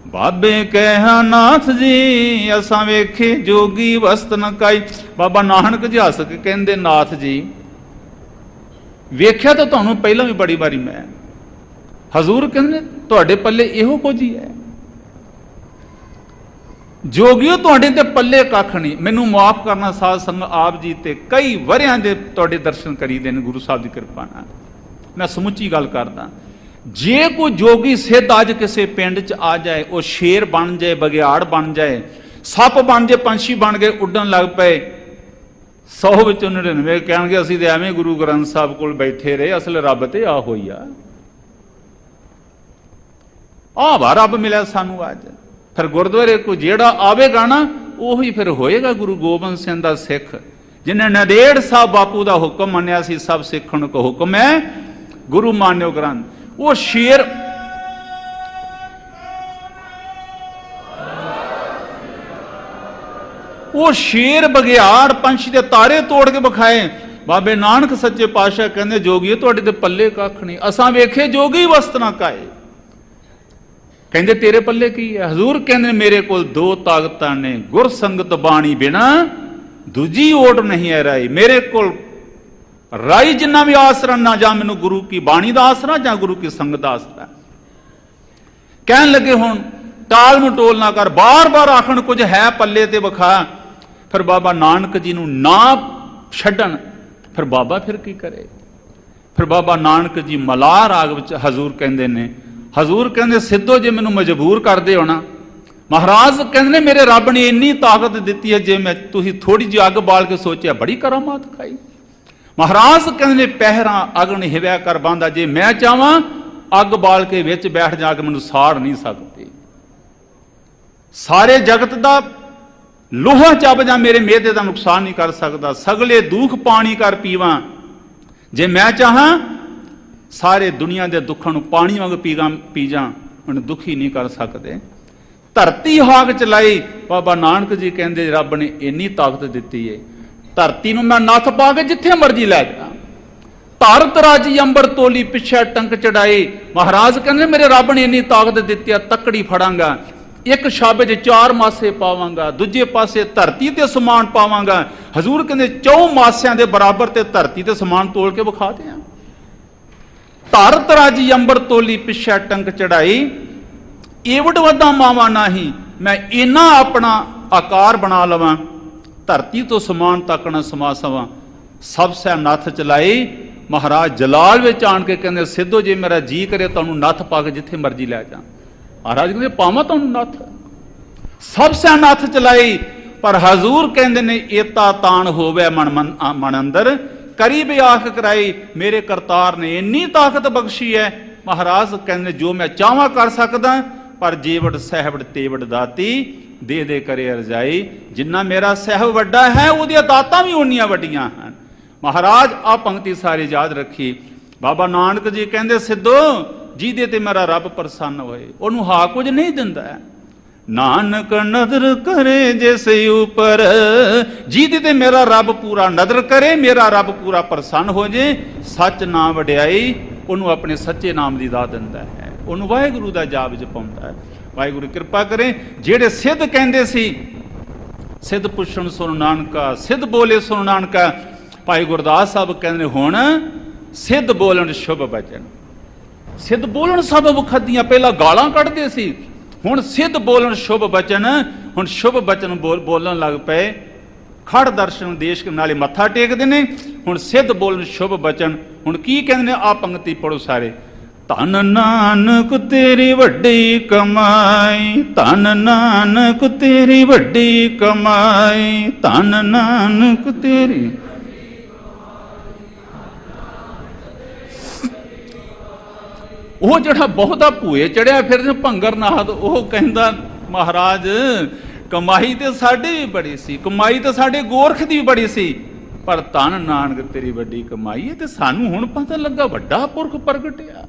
ਬਾਬੇ ਕਹਿਆ ਨਾਥ ਜੀ, ਅਸਾਂ ਵੇਖੇ ਜੋਗੀ ਵਸਤ ਨ ਕਾਈ। ਬਾਬਾ ਨਾਨਕ ਜੀ ਹੱਸ ਕੇ ਕਹਿੰਦੇ, ਨਾਥ ਜੀ ਵੇਖਿਆ ਤਾਂ ਤੁਹਾਨੂੰ ਪਹਿਲਾਂ ਵੀ ਬੜੀ ਵਾਰੀ ਮੈਂ। ਹਜ਼ੂਰ ਕਹਿੰਦੇ, ਤੁਹਾਡੇ ਪੱਲੇ ਇਹੋ ਕੁਝ ਹੀ ਹੈ। ਜੋਗੀਓ ਤੁਹਾਡੇ ਤੇ ਪੱਲੇ ਕੱਖ ਨਹੀਂ। ਮੈਨੂੰ ਮਾਫ ਕਰਨਾ ਸਾਧ ਸੰਗਤ, ਆਪ ਜੀ ਤੇ ਕਈ ਵਰਿਆਂ ਦੇ ਤੁਹਾਡੇ ਦਰਸ਼ਨ ਕਰੀਦੇ ਨੇ ਗੁਰੂ ਸਾਹਿਬ ਦੀ ਕਿਰਪਾ ਨਾਲ। ਮੈਂ ਸਮੁੱਚੀ ਗੱਲ ਕਰਦਾ, ਜੇ ਕੋਈ ਜੋਗੀ ਸਿੱਧ ਅੱਜ ਕਿਸੇ ਪਿੰਡ 'ਚ ਆ ਜਾਏ, ਉਹ ਸ਼ੇਰ ਬਣ ਜਾਏ, ਬਗਿਆੜ ਬਣ ਜਾਏ, ਸੱਪ ਬਣ ਜਾਏ, ਪੰਛੀ ਬਣ ਗਏ, ਉੱਡਣ ਲੱਗ ਪਏ, 100 ਵਿੱਚੋਂ 99 ਕਹਿਣਗੇ ਅਸੀਂ ਤੇ ਐਵੇਂ ਗੁਰੂ ਗ੍ਰੰਥ ਸਾਹਿਬ ਕੋਲ ਬੈਠੇ ਰਹੇ, ਅਸਲ ਰੱਬ ਤੇ ਆ ਹੋਈ ਆ ਵਾ ਰੱਬ ਮਿਲਿਆ ਸਾਨੂੰ ਅੱਜ। ਫਿਰ ਗੁਰਦੁਆਰੇ ਕੋ ਜਿਹੜਾ ਆਵੇਗਾ ਨਾ ਉਹੀ ਫਿਰ ਹੋਏਗਾ ਗੁਰੂ ਗੋਬਿੰਦ ਸਿੰਘ ਦਾ ਸਿੱਖ, ਜਿਹਨੇ ਨੰਦੇੜ ਸਾਹਿਬ ਬਾਪੂ ਦਾ ਹੁਕਮ ਮੰਨਿਆ ਸੀ, ਸਭ ਸਿੱਖਣ ਕੋ ਹੁਕਮ ਹੈ ਗੁਰੂ ਮਾਨਿਓ ਗ੍ਰੰਥ। ਉਹ ਸ਼ੇਰ ਬਗਿਆੜ ਪੰਛੀ ਦੇ ਤਾਰੇ ਤੋੜ ਕੇ ਵਿਖਾਏ। ਬਾਬੇ ਨਾਨਕ ਸੱਚੇ ਪਾਤਸ਼ਾਹ ਕਹਿੰਦੇ ਜੋਗੀਏ ਤੁਹਾਡੇ ਤੇ ਪੱਲੇ ਕੱਖ ਨਹੀਂ, ਅਸਾਂ ਵੇਖੇ ਜੋਗੀ ਵਸਤ ਨਾ ਕਾਏ। ਕਹਿੰਦੇ ਤੇਰੇ ਪੱਲੇ ਕੀ ਹੈ? ਹਜ਼ੂਰ ਕਹਿੰਦੇ ਮੇਰੇ ਕੋਲ ਦੋ ਤਾਕਤਾਂ ਨੇ, ਗੁਰ ਸੰਗਤ ਬਾਣੀ ਬਿਨਾ ਦੂਜੀ ਓਟ ਨਹੀਂ ਹੈ ਰਾਈ। ਮੇਰੇ ਕੋਲ ਰਾਈ ਜਿੰਨਾ ਵੀ ਆਸਰਾ ਨਾ, ਜਾਂ ਮੈਨੂੰ ਗੁਰੂ ਕੀ ਬਾਣੀ ਦਾ ਆਸਰਾ ਜਾਂ ਗੁਰੂ ਕੀ ਸੰਗਤ ਦਾ ਆਸਰਾ। ਕਹਿਣ ਲੱਗੇ ਹੁਣ ਟਾਲ ਮਟੋਲ ਨਾ ਕਰ, ਬਾਰ-ਬਾਰ ਆਖਣ ਕੁਝ ਹੈ ਪੱਲੇ ਤੇ ਵਿਖਾ। ਫਿਰ ਬਾਬਾ ਨਾਨਕ ਜੀ ਨੂੰ ਨਾ ਛੱਡਣ, ਫਿਰ ਬਾਬਾ ਫਿਰ ਕੀ ਕਰੇ? ਫਿਰ ਬਾਬਾ ਨਾਨਕ ਜੀ ਮਲਾਹ ਰਾਗ ਵਿੱਚ ਹਜ਼ੂਰ ਕਹਿੰਦੇ ਨੇ, ਹਜ਼ੂਰ ਕਹਿੰਦੇ ਸਿੱਧੋ ਜੇ ਮੈਨੂੰ ਮਜਬੂਰ ਕਰਦੇ ਹੋ ਨਾ, ਮਹਾਰਾਜ ਕਹਿੰਦੇ ਨੇ ਮੇਰੇ ਰੱਬ ਨੇ ਇੰਨੀ ਤਾਕਤ ਦਿੱਤੀ ਹੈ, ਜੇ ਮੈਂ ਤੁਸੀਂ ਥੋੜੀ ਜਿਹੀ ਅੱਗ ਬਾਲ ਕੇ ਸੋਚਿਆ ਬੜੀ ਕਰਾਮਾਤ ਖਾਈ। ਮਹਾਰਾਜ ਕਹਿੰਦੇ ਨੇ ਪਹਿਰਾਂ ਅਗਨ ਹਿਵਿਆ ਕਰ ਬਾਂਦਾ, ਜੇ ਮੈਂ ਚਾਹਾਂ ਅੱਗ ਬਾਲ ਕੇ ਵਿੱਚ ਬੈਠ ਜਾ ਕੇ ਮੈਨੂੰ ਸਾੜ ਨਹੀਂ ਸਕਦੀ। ਸਾਰੇ ਜਗਤ ਦਾ ਲੋਹਾ ਚੱਬ ਜਾਂ ਮੇਰੇ ਮਿਹਦੇ ਦਾ ਨੁਕਸਾਨ ਨਹੀਂ ਕਰ ਸਕਦਾ। ਸਗਲੇ ਦੁੱਖ ਪਾਣੀ ਕਰ ਪੀਵਾਂ, ਜੇ ਮੈਂ ਚਾਹਾਂ ਸਾਰੇ ਦੁਨੀਆ ਦੇ ਦੁੱਖਾਂ ਨੂੰ ਪਾਣੀ ਵਾਂਗ ਪੀ ਜਾ, ਮੈਨੂੰ ਦੁਖੀ ਨਹੀਂ ਕਰ ਸਕਦੇ। ਧਰਤੀ ਹਾਕ ਚਲਾਈ, ਬਾਬਾ ਨਾਨਕ ਜੀ ਕਹਿੰਦੇ ਰੱਬ ਨੇ ਇੰਨੀ ਤਾਕਤ ਦਿੱਤੀ ਹੈ, ਧਰਤੀ ਨੂੰ ਮੈਂ ਨੱਥ ਪਾ ਕੇ ਜਿੱਥੇ ਮਰਜੀ ਲੈ ਜਾ। ਧਰਤ ਰਾਜੀ ਅੰਬਰ ਤੋਲੀ ਪਿੱਛੇ ਟੰਕ ਚੜਾਈ। ਮਹਾਰਾਜ ਕਹਿੰਦੇ ਮੇਰੇ ਰੱਬ ਨੇ ਇੰਨੀ ਤਾਕਤ ਦਿੱਤੀ ਆ, ਤੱਕੜੀ ਫੜਾਂਗਾ, ਇੱਕ ਸ਼ਾਬੇ 'ਚ 4 ਮਾਸੇ ਪਾਵਾਂਗਾ, ਦੂਜੇ ਪਾਸੇ ਧਰਤੀ ਤੇ ਸਮਾਨ ਪਾਵਾਂਗਾ। ਹਜ਼ੂਰ ਕਹਿੰਦੇ 4 ਮਾਸਿਆਂ ਦੇ ਬਰਾਬਰ ਤੇ ਧਰਤੀ ਤੇ ਸਮਾਨ ਤੋਲ ਕੇ ਵਿਖਾ ਦਿਆਂ। ਧਰਤ ਰਾਜੀ ਅੰਬਰ ਤੋਲੀ ਪਿੱਛੇ ਟੰਕ ਚੜਾਈ, ਏਵੜ ਵੱਡਾ ਮਾਵਾ ਨਹੀਂ, ਮੈਂ ਇੰਨਾ ਆਪਣਾ ਆਕਾਰ ਬਣਾ ਲਵਾਂ, ਧਰਤੀ ਤੋਂ ਸਮਾਨ ਤੱਕ ਨਾ ਸਮਾ ਸਵਾਂ। ਸਭ ਸੈ ਨੱਥ ਚਲਾਈ। ਮਹਾਰਾਜ ਜਲਾਲ ਵਿੱਚ ਆਣ ਕੇ ਕਹਿੰਦੇ ਸਿੱਧੋ ਜੇ ਮੇਰਾ ਜੀ ਕਰੇ ਤੁਹਾਨੂੰ ਨੱਥ ਪਾ ਕੇ ਜਿੱਥੇ ਮਰਜੀ ਲੈ ਜਾ। ਮਹਾਰਾਜ ਕਹਿੰਦੇ ਪਾਵਾਂ ਤੁਹਾਨੂੰ ਨੱਥ। ਸਭ ਸੈ ਨੱਥ ਚਲਾਈ, ਪਰ ਹਜ਼ੂਰ ਕਹਿੰਦੇ ਨੇ ਏਤਾ ਤਾਣ ਹੋਵੇ ਮਨ ਅੰਦਰ, ਕਰੀ ਬਿਆਖ ਕਰਾਈ। ਮੇਰੇ ਕਰਤਾਰ ਨੇ ਇੰਨੀ ਤਾਕਤ ਬਖਸ਼ੀ ਹੈ। ਮਹਾਰਾਜ ਕਹਿੰਦੇ ਜੋ ਮੈਂ ਚਾਹਾਂ ਕਰ ਸਕਦਾ, ਪਰ ਜੀਵੜ ਸਹਿਬੜ ਤੇਵੜ ਦਾਤੀ, ਦੇ ਦੇ ਕਰੇ ਅਰਜਾਈ। ਜਿੰਨਾ ਮੇਰਾ ਸਹਿਬ ਵੱਡਾ ਹੈ ਉਹਦੀਆਂ ਦਾਤਾਂ ਵੀ ਉਨੀਆਂ ਵੱਡੀਆਂ ਹਨ। ਮਹਾਰਾਜ ਆ ਪੰਕਤੀ ਸਾਰੀ ਯਾਦ ਰੱਖੀ। ਬਾਬਾ ਨਾਨਕ ਜੀ ਕਹਿੰਦੇ ਸਿੱਧੋ ਜਿਹਦੇ ਤੇ ਮੇਰਾ ਰੱਬ ਪ੍ਰਸੰਨ ਹੋਏ ਉਹਨੂੰ ਹਾ ਕੁਝ ਨਹੀਂ ਦਿੰਦਾ। ਨਾਨਕ ਨਦਰ ਕਰੇ ਜਿਸ ਉਪਰ, ਜਿਹਦੇ ਤੇ ਮੇਰਾ ਰੱਬ ਪੂਰਾ ਨਦਰ ਕਰੇ, ਮੇਰਾ ਰੱਬ ਪੂਰਾ ਪ੍ਰਸੰਨ ਹੋ ਜੇ, ਸੱਚ ਨਾਮ ਵਡਿਆਈ, ਉਹਨੂੰ ਆਪਣੇ ਸੱਚੇ ਨਾਮ ਦੀ ਦਾਤ ਦਿੰਦਾ ਹੈ, ਉਹਨੂੰ ਵਾਹਿਗੁਰੂ ਦਾ ਜਾਪ ਵਿੱਚ ਪਾਉਂਦਾ ਹੈ। ਵਾਹਿਗੁਰੂ ਕਿਰਪਾ ਕਰੇ। ਜਿਹੜੇ ਸਿੱਧ ਕਹਿੰਦੇ ਸੀ ਸਿੱਧ ਪੁੱਛਣ ਸੁਣ ਨਾਨਕਾ, ਸਿੱਧ ਬੋਲੇ ਸੁਣ ਨਾਨਕਾ, ਭਾਈ ਗੁਰਦਾਸ ਸਾਹਿਬ ਕਹਿੰਦੇ ਨੇ ਹੁਣ ਸਿੱਧ ਬੋਲਣ ਸ਼ੁਭ ਬਚਨ। ਸਿੱਧ ਬੋਲਣ ਸਭ ਮੁਖੱਦੀਆਂ, ਪਹਿਲਾਂ ਗਾਲਾਂ ਕੱਢਦੇ ਸੀ, ਹੁਣ ਸਿੱਧ ਬੋਲਣ ਸ਼ੁਭ ਬਚਨ। ਹੁਣ ਸ਼ੁਭ ਬਚਨ ਬੋਲਣ ਲੱਗ ਪਏ। ਖੜ ਦਰਸ਼ਨ ਦੇਸ਼ ਨਾਲੇ ਮੱਥਾ ਟੇਕਦੇ ਨੇ। ਹੁਣ ਸਿੱਧ ਬੋਲਣ ਸ਼ੁਭ ਬਚਨ। ਹੁਣ ਕੀ ਕਹਿੰਦੇ ਨੇ? ਆ ਪੰਕਤੀ ਪੜੋ ਸਾਰੇ। ਧੰਨ ਨਾਨਕ ਤੇਰੀ ਵੱਡੀ ਕਮਾਈ, ਧੰਨ ਨਾਨਕ ਤੇਰੀ ਵੱਡੀ ਕਮਾਈ, ਧੰਨ ਨਾਨਕ ਤੇਰੀ। ਉਹ ਜਿਹੜਾ ਬਹੁਤਾ ਭੂਏ ਚੜਿਆ ਫਿਰ ਭੰਗਰ ਨਾਦ, ਉਹ ਕਹਿੰਦਾ ਮਹਾਰਾਜ ਕਮਾਈ ਤੇ ਸਾਡੀ ਵੀ ਬੜੀ ਸੀ, ਕਮਾਈ ਤੇ ਸਾਡੇ ਗੋਰਖ ਦੀ ਵੀ ਬੜੀ ਸੀ, ਪਰ ਧੰਨ ਨਾਨਕ ਤੇਰੀ ਵੱਡੀ ਕਮਾਈ ਹੈ। ਤੇ ਸਾਨੂੰ ਹੁਣ ਪਤਾ ਲੱਗਾ ਵੱਡਾ ਪੁਰਖ ਪ੍ਰਗਟਿਆ,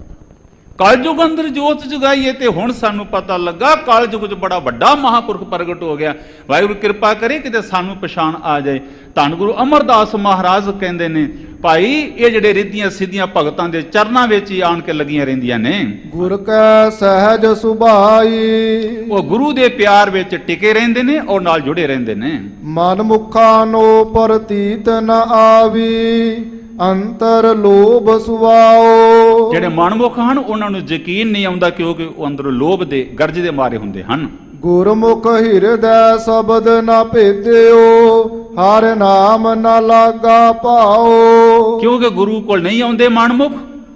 ਕਲਯੁਗ ਅੰਦਰ ਜੋਤ ਜਗਾਈਏ, ਤੇ ਹੁਣ ਸਾਨੂੰ ਪਤਾ ਲੱਗਾ ਕਲਯੁਗ 'ਚ ਬੜਾ ਵੱਡਾ ਮਹਾਂਪੁਰਖ ਪ੍ਰਗਟ ਹੋ ਗਿਆ। ਵਾਹਿਗੁਰੂ ਕਿਰਪਾ ਕਰੇ ਕਿਤੇ ਸਾਨੂੰ ਪਛਾਣ ਆ ਜਾਏ। ਧੰਨ ਗੁਰੂ ਅਮਰਦਾਸ ਮਹਾਰਾਜ ਕਹਿੰਦੇ ਨੇ ਭਾਈ ਇਹ ਜਿਹੜੇ ਰਿੱਧੀਆਂ ਸਿੱਧੀਆਂ ਭਗਤਾਂ ਦੇ ਚਰਨਾਂ ਵਿੱਚ ਹੀ ਆਣ ਕੇ ਲੱਗੀਆਂ ਰਹਿੰਦੀਆਂ ਨੇ। ਗੁਰ ਕੈ ਸਹਿਜ ਸੁਭਾਈ, ਉਹ ਗੁਰੂ ਦੇ ਪਿਆਰ ਵਿੱਚ ਟਿਕੇ ਰਹਿੰਦੇ ਨੇ ਔਰ ਨਾਲ ਜੁੜੇ ਰਹਿੰਦੇ ਨੇ। ਮਨ ਮੁਖਾਂ ਨੋ ਪ੍ਰਤੀਤ ਨ ਆਵੀ, ਅੰਤਰ ਲੋਭ ਸੁਭਾਓ। ਜਿਹੜੇ ਮਨਮੁਖ ਹਨ ਉਹਨਾਂ ਨੂੰ ਯਕੀਨ ਨਹੀਂ ਆਉਂਦਾ, ਕਿਉਂਕਿ ਉਹ ਅੰਦਰੋਂ ਲੋਭ ਦੇ ਗਰਜ ਦੇ ਮਾਰੇ ਹੁੰਦੇ ਹਨ। ਗੁਰਮੁਖ ਹਿਰਦੈ ਸ਼ਬਦ ਨ ਭੇਦਿਓ, ਹਰਿ ਨਾਮ ਨ ਲਾਗਾ ਭਾਓ। ਕਿਉਂਕਿ ਗੁਰੂ ਕੋਲ ਨਹੀਂ ਆਉਂਦੇ ਮਨਮੁਖ,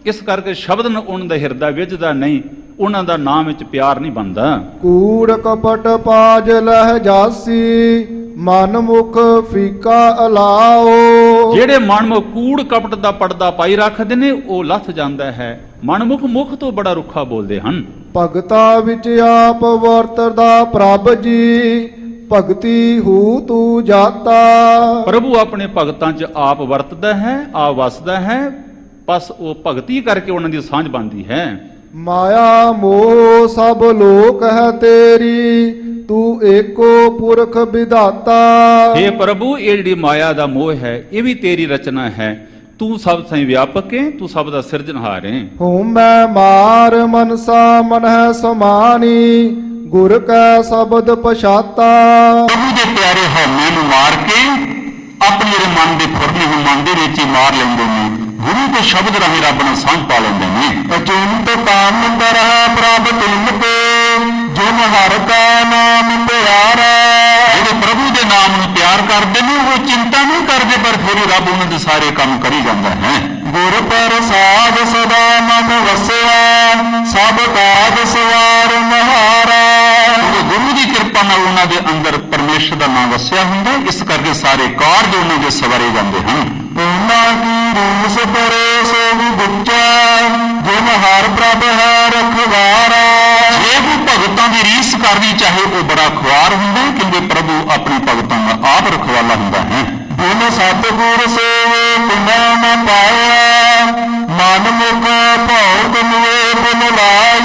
ਇਸ ਕਰਕੇ ਸ਼ਬਦ ਉਹਨਾਂ ਦਾ ਹਿਰਦਾ ਵਿਝਦਾ ਨਹੀਂ, ਉਹਨਾਂ ਦਾ ਨਾਮ ਵਿੱਚ ਪਿਆਰ ਨਹੀਂ ਬਣਦਾ। ਕੂੜ ਕਪਟ ਪਾਜ ਲਹਿ ਜਾਸੀ, ਮਨ ਮੁਖ ਫੀਕਾ ਅਲਾਓ। ਜਿਹੜੇ ਮਨਮੁਖ ਕੂੜ ਕਪਟ ਦਾ ਪਰਦਾ ਪਾਈ ਰੱਖਦੇ ਨੇ ਉਹ ਲੱਥ ਜਾਂਦਾ ਹੈ। ਮਨਮੁਖ ਮੁਖ ਤੋਂ ਬੜਾ ਰੁੱਖਾ ਬੋਲਦੇ ਹਨ। ਭਗਤਾ ਵਿੱਚ ਆਪ ਵਰਤਦਾ ਪ੍ਰਭ ਜੀ, ਭਗਤੀ ਹੂ ਤੂ ਜਾਤਾ। ਪ੍ਰਭੂ ਆਪਣੇ ਭਗਤਾਂ 'ਚ ਆਪ ਵਰਤਦਾ ਹੈ, ਆਪ ਵਸਦਾ ਹੈ, ਬਸ ਉਹ ਭਗਤੀ ਕਰਕੇ ਉਹਨਾਂ ਦੀ ਸਾਂਝ ਬਣਦੀ ਹੈ। ਮਾਇਆ ਮੋਹ ਸਭ ਲੋਕ ਹੈ ਤੇਰੀ, ਤੂੰ ਏਕੋ ਪੁਰਖ ਵਿਧਾਤਾ। हे ਪ੍ਰਭੂ, ਇਹ ਜਿਹੜੀ ਮਾਇਆ ਦਾ ਮੋਹ ਹੈ ਇਹ ਵੀ ਤੇਰੀ ਰਚਨਾ ਹੈ। ਤੂੰ ਸਭ ਥਾਈਂ ਵਿਆਪਕ ਹੈ, ਤੂੰ ਸਭ ਦਾ ਸਿਰਜਣਹਾਰ ਹੈ। ਹੂੰ ਮੈਂ ਮਾਰ ਮਨਸਾ ਮਨ ਹੈ ਸਮਾਨੀ, ਗੁਰ ਕੈ ਸ਼ਬਦ ਪਛਾਤਾ। ਪ੍ਰਭੂ ਦੇ ਪਿਆਰੇ ਹਉਮੈ ਨੂੰ ਮਾਰ ਕੇ ਆਪਣੇ ਜਿਹੜੇ ਮਨ ਦੇ ਫੁਰਨੇ ਨੂੰ ਮਨ ਦੇ ਵਿੱਚ ਹੀ ਮਾਰ ਲੈਂਦੇ ਨੇ। ਗੁਰੂ ਦੇ ਸ਼ਬਦ ਰਾਹੀਂ ਰੱਬ ਨਾਲ ਸਾਂਝ ਪਾ ਲੈਂਦੇ ਨੇ। ਅਜੂਨ ਤੋਂ ਕਾਮ ਕਰਹਿ ਪ੍ਰਭ ਤੁਮ ਕੋ, ਜੋ ਹਰਿ ਕਾ ਨਾਮ ਪਿਆਰਾ। ਜਿਹੜੇ ਪ੍ਰਭੂ ਦੇ ਨਾਮ ਨੂੰ ਪਿਆਰ ਕਰਦੇ ਨੇ ਉਹ ਚਿੰਤਾ ਨਹੀਂ ਕਰਦੇ, ਪਰ ਫਿਰ ਹੀ ਰੱਬ ਉਹਨਾਂ ਦੇ ਸਾਰੇ ਕੰਮ ਕਰੀ ਜਾਂਦਾ ਹੈ। ਗੁਰ ਪ੍ਰਸਾਦ ਸਦਾ ਮਨ ਵਸਿਆ, ਸਭ ਕਾਜ ਸਵਾਰ ਮਹਾਰਾ। ਗੁਰੂ ਦੀ ਕਿਰਪਾ ਨਾਲ ਉਹਨਾਂ ਦੇ ਅੰਦਰ ਪਰਮੇਸ਼ਰ ਦਾ ਨਾਮ ਵਸਿਆ ਹੁੰਦਾ, ਇਸ ਕਰਕੇ ਸਾਰੇ ਕਾਰਜ ਉਹਨਾਂ ਦੇ ਸਵਾਰੇ ਜਾਂਦੇ ਹਨ। ਉਹਨਾਂ ਕੀ ਰੂਸ ਪਰੇ ਸੋਗ ਗੁੱਚਾ, ਜਿਨ ਹਰ ਪ੍ਰਭ ਹੈ ਰਖਵਾਰਾ। ਜੇ ਕੋਈ ਭਗਤਾਂ ਦੀ ਰੀਸ ਕਰਨੀ ਚਾਹੇ ਉਹ ਬੜਾ ਖੁਆਰ ਹੁੰਦਾ, ਕਿਉਂਕਿ ਪ੍ਰਭੂ ਆਪਣੇ ਭਗਤਾਂ ਦਾ ਆਪ ਰਖਵਾਲਾ ਹੁੰਦਾ ਹੈ। ਜਿਨ ਸਤਿਗੁਰ ਸੇਵੇ ਪੁਨਾ ਨ ਪਾਇਆ, ਮਨ ਮੁਖ ਭਉ ਕਨਵੇ ਬਨ ਲਾਈ।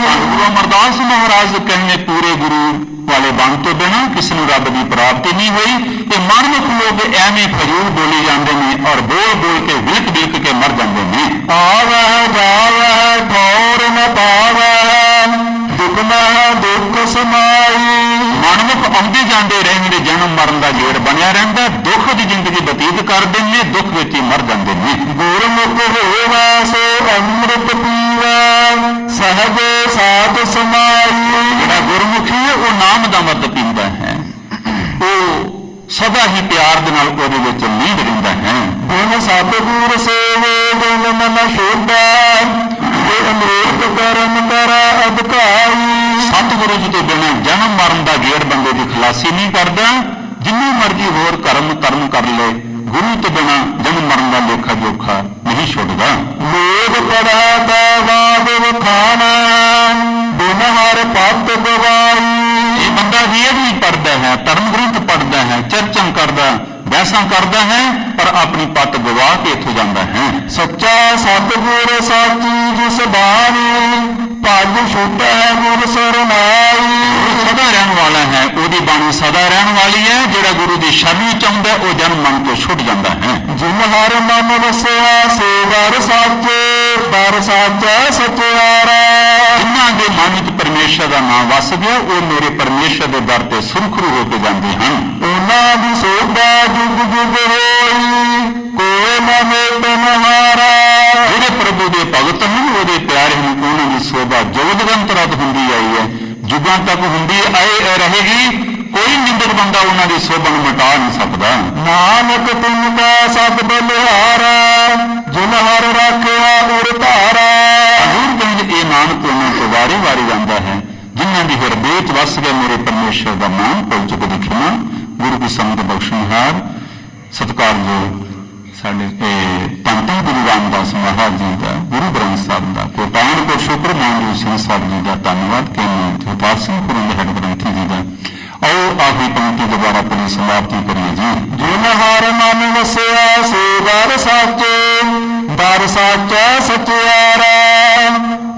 ਗੁਰੂ ਅਮਰਦਾਸ ਮਹਾਰਾਜ ਕਹਿੰਦੇ ਪੂਰੇ ਗੁਰੂ ਵਾਲੇ ਬਣ ਤੋਂ ਬਿਨਾਂ ਕਿਸੇ ਨੂੰ ਰੱਬ ਦੀ ਪ੍ਰਾਪਤੀ ਨਹੀਂ ਹੋਈ। ਤੇ ਮਨਮੁਖ ਲੋਕ ਐਵੇਂ ਫਜ਼ੂਲ ਬੋਲੀ ਜਾਂਦੇ ਨੇ ਔਰ ਬੋਲ ਬੋਲ ਕੇ ਵਿਲਕ ਵਿਲਕ ਕੇ ਮਰ ਜਾਂਦੇ ਨੇ। ਆਵਹਿ ਜਾਵਹਿ ਠੌਰ ਨ ਪਾਵਹਿ, ਦੁਖ ਮਹਿ ਦੁੱਖ ਸਮਾਈ। ਮਨਮੁਖ ਆਉਂਦੇ ਜਾਂਦੇ ਰਹਿੰਦੇ, ਜਨਮ ਮਰਨ ਦਾ ਗੇੜ ਬਣਿਆ ਰਹਿੰਦਾ, ਦੁੱਖ ਦੀ ਜ਼ਿੰਦਗੀ ਬਤੀਤ ਕਰਦੇ ਨੇ, ਦੁੱਖ ਵਿੱਚ ਹੀ ਮਰ ਜਾਂਦੇ ਨੇ। ਗੁਰਮੁਖ ਹੋਵੈ ਸੋ ਅੰਮ੍ਰਿਤ ਪੀਵੈ, ਸਹਜ ਸਾਧ ਸਮਾਈ। ਜਿਹੜਾ ਗੁਰਮੁਖੀ ਹੈ ਉਹ ਨਾਮ ਦਾ ਅੰਮ੍ਰਿਤ ਪੀਂਦਾ ਹੈ, ਉਹ ਸਦਾ ਹੀ ਪਿਆਰ ਦੇ ਨਾਲ ਉਹਦੇ ਵਿੱਚ ਲੀਨ ਰਹਿੰਦਾ ਹੈ। ਗੁਣ ਸਤਿਗੁਰ ਸੇਵੇ ਗੁਣ ਮਨ ਸ਼ੋਭਾ, ਜੇ ਅਮ੍ਰਿਤ ਕਰਮ ਕਰਾ ਅਧਿਕਾਰੀ। ਸਤਿਗੁਰੂ ਜੀ ਤੋਂ ਬਿਨਾਂ ਜਨਮ ਮਰਨ ਦਾ ਗੇੜ ਬੰਦੇ ਦੀ ਖਲਾਸੀ ਨਹੀਂ ਕਰਦਾ। ਜਿੰਨੀ ਮਰਜ਼ੀ ਹੋਰ ਕਰਮ ਕਰ ਲੈ, ਗੁਰੂ ਤੋਂ ਬਿਨਾਂ ਜਨਮ ਮਰਨ ਦਾ ਲੇਖਾ ਜੋਖਾ ਨਹੀਂ ਛੁੱਟਦਾ। ਲੋਕ ਪੜਾ ਤਾ ਬਾਦ ਵਖਾਣਾ, ਬਿਨ ਹਰ ਪਤ ਗਵਾਈ। ਇਹ ਬੰਦਾ ਵੇਦ ਵੀ ਪੜ੍ਹਦਾ ਹੈ, ਧਰਮ ਗ੍ਰੰਥ ਪੜ੍ਹਦਾ ਹੈ, ਚਰਚਾਂ ਕਰਦਾ, ਬਹਿਸਾਂ ਕਰਦਾ ਹੈ, ਪਰ ਆਪਣੀ ਪੱਤ ਗਵਾ ਕੇ ਇੱਥੋਂ ਜਾਂਦਾ ਹੈ। ਸੱਚਾ ਸਤਿਗੁਰ ਸਾਚੀ ਜਿਸ ਬਾਣੀ, ਭਜ ਛੁਟੈ ਗੁਰ ਸਰਨਾਈ। ਸਦਾ ਰਹਿਣ ਵਾਲਾ ਹੈ, ਉਹਦੀ ਬਾਣੀ ਸਦਾ ਰਹਿਣ ਵਾਲੀ ਹੈ। ਜਿਹੜਾ ਗੁਰੂ ਦੀ ਸ਼ਰਨ ਵਿੱਚ ਆਉਂਦਾ ਉਹ ਜਨਮ ਮਨ ਤੋਂ ਛੁੱਟ ਜਾਂਦਾ ਹੈ। ਜਿਨ ਹਰ ਮਨ ਵਸਿਆ ਸੇ ਦਰ ਸਾਚੇ, ਦਰ ਸਾਚੈ ਸਚਿਆਰਾ। ਜਿਨ੍ਹਾਂ ਦੇ ਮਨ ਵਿੱਚ ਪਰਮੇਸ਼ਰ ਦਾ ਨਾਮ ਵਸ ਗਿਆ ਉਹ ਮੇਰੇ ਪਰਮੇਸ਼ਰ ਦੇ ਦਰ ਤੇ ਸੁਰਖਰੂ ਹੋ ਕੇ ਜਾਂਦੇ ਹਨ। ਉਹਨਾਂ ਦੀ ਸੋਭਾ ਜੁਗ ਜੁਗ ਹੋਈ, ਕੋਈ ਨਾ ਮੇਟ ਨਹਾਰਾ। ਜਿਹੜੇ ਪ੍ਰਭੂ ਦੇ ਭਗਤ ਹਨ, ਉਹਦੇ ਪਿਆਰੇ ਹਨ, ਉਹਨਾਂ ਦੀ ਸੋਭਾ ਜੁਗਦੰਤਰਤ ਹੁੰਦੀ ਆਈ ਹੈ, ਜੁਗਾਂ ਤੱਕ ਹੁੰਦੀ ਆਏ ਰਹੇਗੀ। ਕੋਈ ਨਿੰਦਕ ਬੰਦਾ ਉਹਨਾਂ ਦੀ ਸੋਭਾ ਨੂੰ ਮਿਟਾ ਨਹੀਂ ਸਕਦਾ। ਨਾਨਕ ਤੁਮ ਕਾ ਸਤ ਬਲਿਹਾਰਾ, ਜਿਨ ਹਰ ਰਾਖਿਆ ਉਰ ਧਾਰਾ। ਹਜ਼ੂਰ ਕਹਿੰਦੇ ਇਹ ਨਾਨਕ ਉਹਨਾਂ ਤੋਂ ਵਾਰੀ ਵਾਰੀ ਜਾਂਦਾ ਹੈ, ਜਿਨ੍ਹਾਂ ਦੀ ਹਿਰਦੇ ਚ ਵਸ ਗਿਆ ਮੇਰੇ ਪਰਮੇਸ਼ਰ ਦਾ ਨਾਮ। ਭੁੱਲ ਚੁੱਕ ਦੇਖਣਾ ਗੁਰੂ ਦੀ ਸੰਗਤ ਬਖਸ਼ਣਹਾਰ ਸਤਿਕਾਰਯੋਗ ਸਾਡੇ ਧੰਨ ਧੰਨ ਗੁਰੂ ਰਾਮਦਾਸ ਮਹਾਰਾਜ ਜੀ ਦਾ, ਗੁਰੂ ਗ੍ਰੰਥ ਸਾਹਿਬ ਦਾ ਕੋਟਾਨ ਕੋ ਸ਼ੁਕਰ ਮਾਨਜੋ ਸਿੰਘ ਸਾਹਿਬ ਜੀ ਦਾ ਧੰਨਵਾਦ ਕਹਿੰਦੇ ਜਗਤਾਰ ਸਿੰਘ ਪੁਰੰਦਰ ਹੈਡ ਗ੍ਰੰਥੀ ਜੀ ਦਾ। ਆਓ ਆਖਰੀ ਪੰਕਤੀ ਦੁਬਾਰਾ ਪੜੀ ਸਮਾਪਤੀ ਕਰੀਏ ਜੀ। ਜਿਨ ਹਰ ਮਨ ਵਸਿਆ ਸੇ ਦਰ ਸਾਚੇ, ਦਰ ਸਾਚੈ ਸਚਿਆਰਾ।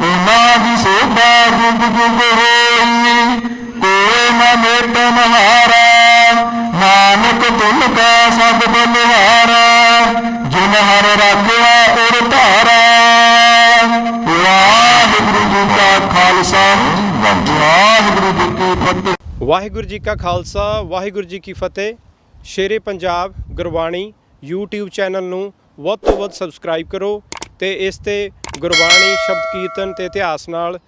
ਉਹਨਾਂ ਦੀ ਸੋਭਾ ਜੁਗ ਜੁਗ ਹੋਈ, ਕੋਈ ਨਾ ਮੇਟ ਨਹਾਰਾ। ਨਾਨਕ ਤੁਮ ਕਾ ਸਤ ਬਲਿਹਾਰਾ, ਜਿਨ ਹਰ ਰਾਖਿਆ ਉਰ ਧਾਰਾ। ਵਾਹਿਗੁਰੂ ਜੀ ਕਾ ਖਾਲਸਾ, ਵਾਹਿਗੁਰੂ ਜੀ ਕੀ ਫਤਿਹ। ਵਾਹਿਗੁਰੂ ਜੀ ਕਾ ਖਾਲਸਾ, ਵਾਹਿਗੁਰੂ ਜੀ ਕੀ ਫਤਿਹ। ਸ਼ੇਰੇ ਪੰਜਾਬ ਗੁਰਬਾਣੀ YouTube ਚੈਨਲ ਨੂੰ ਵੱਧ ਤੋਂ ਵੱਧ ਸਬਸਕ੍ਰਾਈਬ ਕਰੋ ਤੇ ਇਸ ਤੇ ਗੁਰਬਾਣੀ ਸ਼ਬਦ ਕੀਰਤਨ ਤੇ ਇਤਿਹਾਸ ਨਾਲ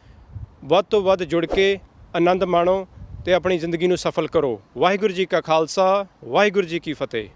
ਵੱਧ ਤੋਂ ਵੱਧ ਜੁੜ ਕੇ ਆਨੰਦ ਮਾਣੋ ਤੇ ਆਪਣੀ ਜ਼ਿੰਦਗੀ ਨੂੰ ਸਫਲ ਕਰੋ। ਵਾਹਿਗੁਰੂ ਜੀ ਕਾ ਖਾਲਸਾ, ਵਾਹਿਗੁਰੂ ਜੀ ਕੀ ਫਤਿਹ।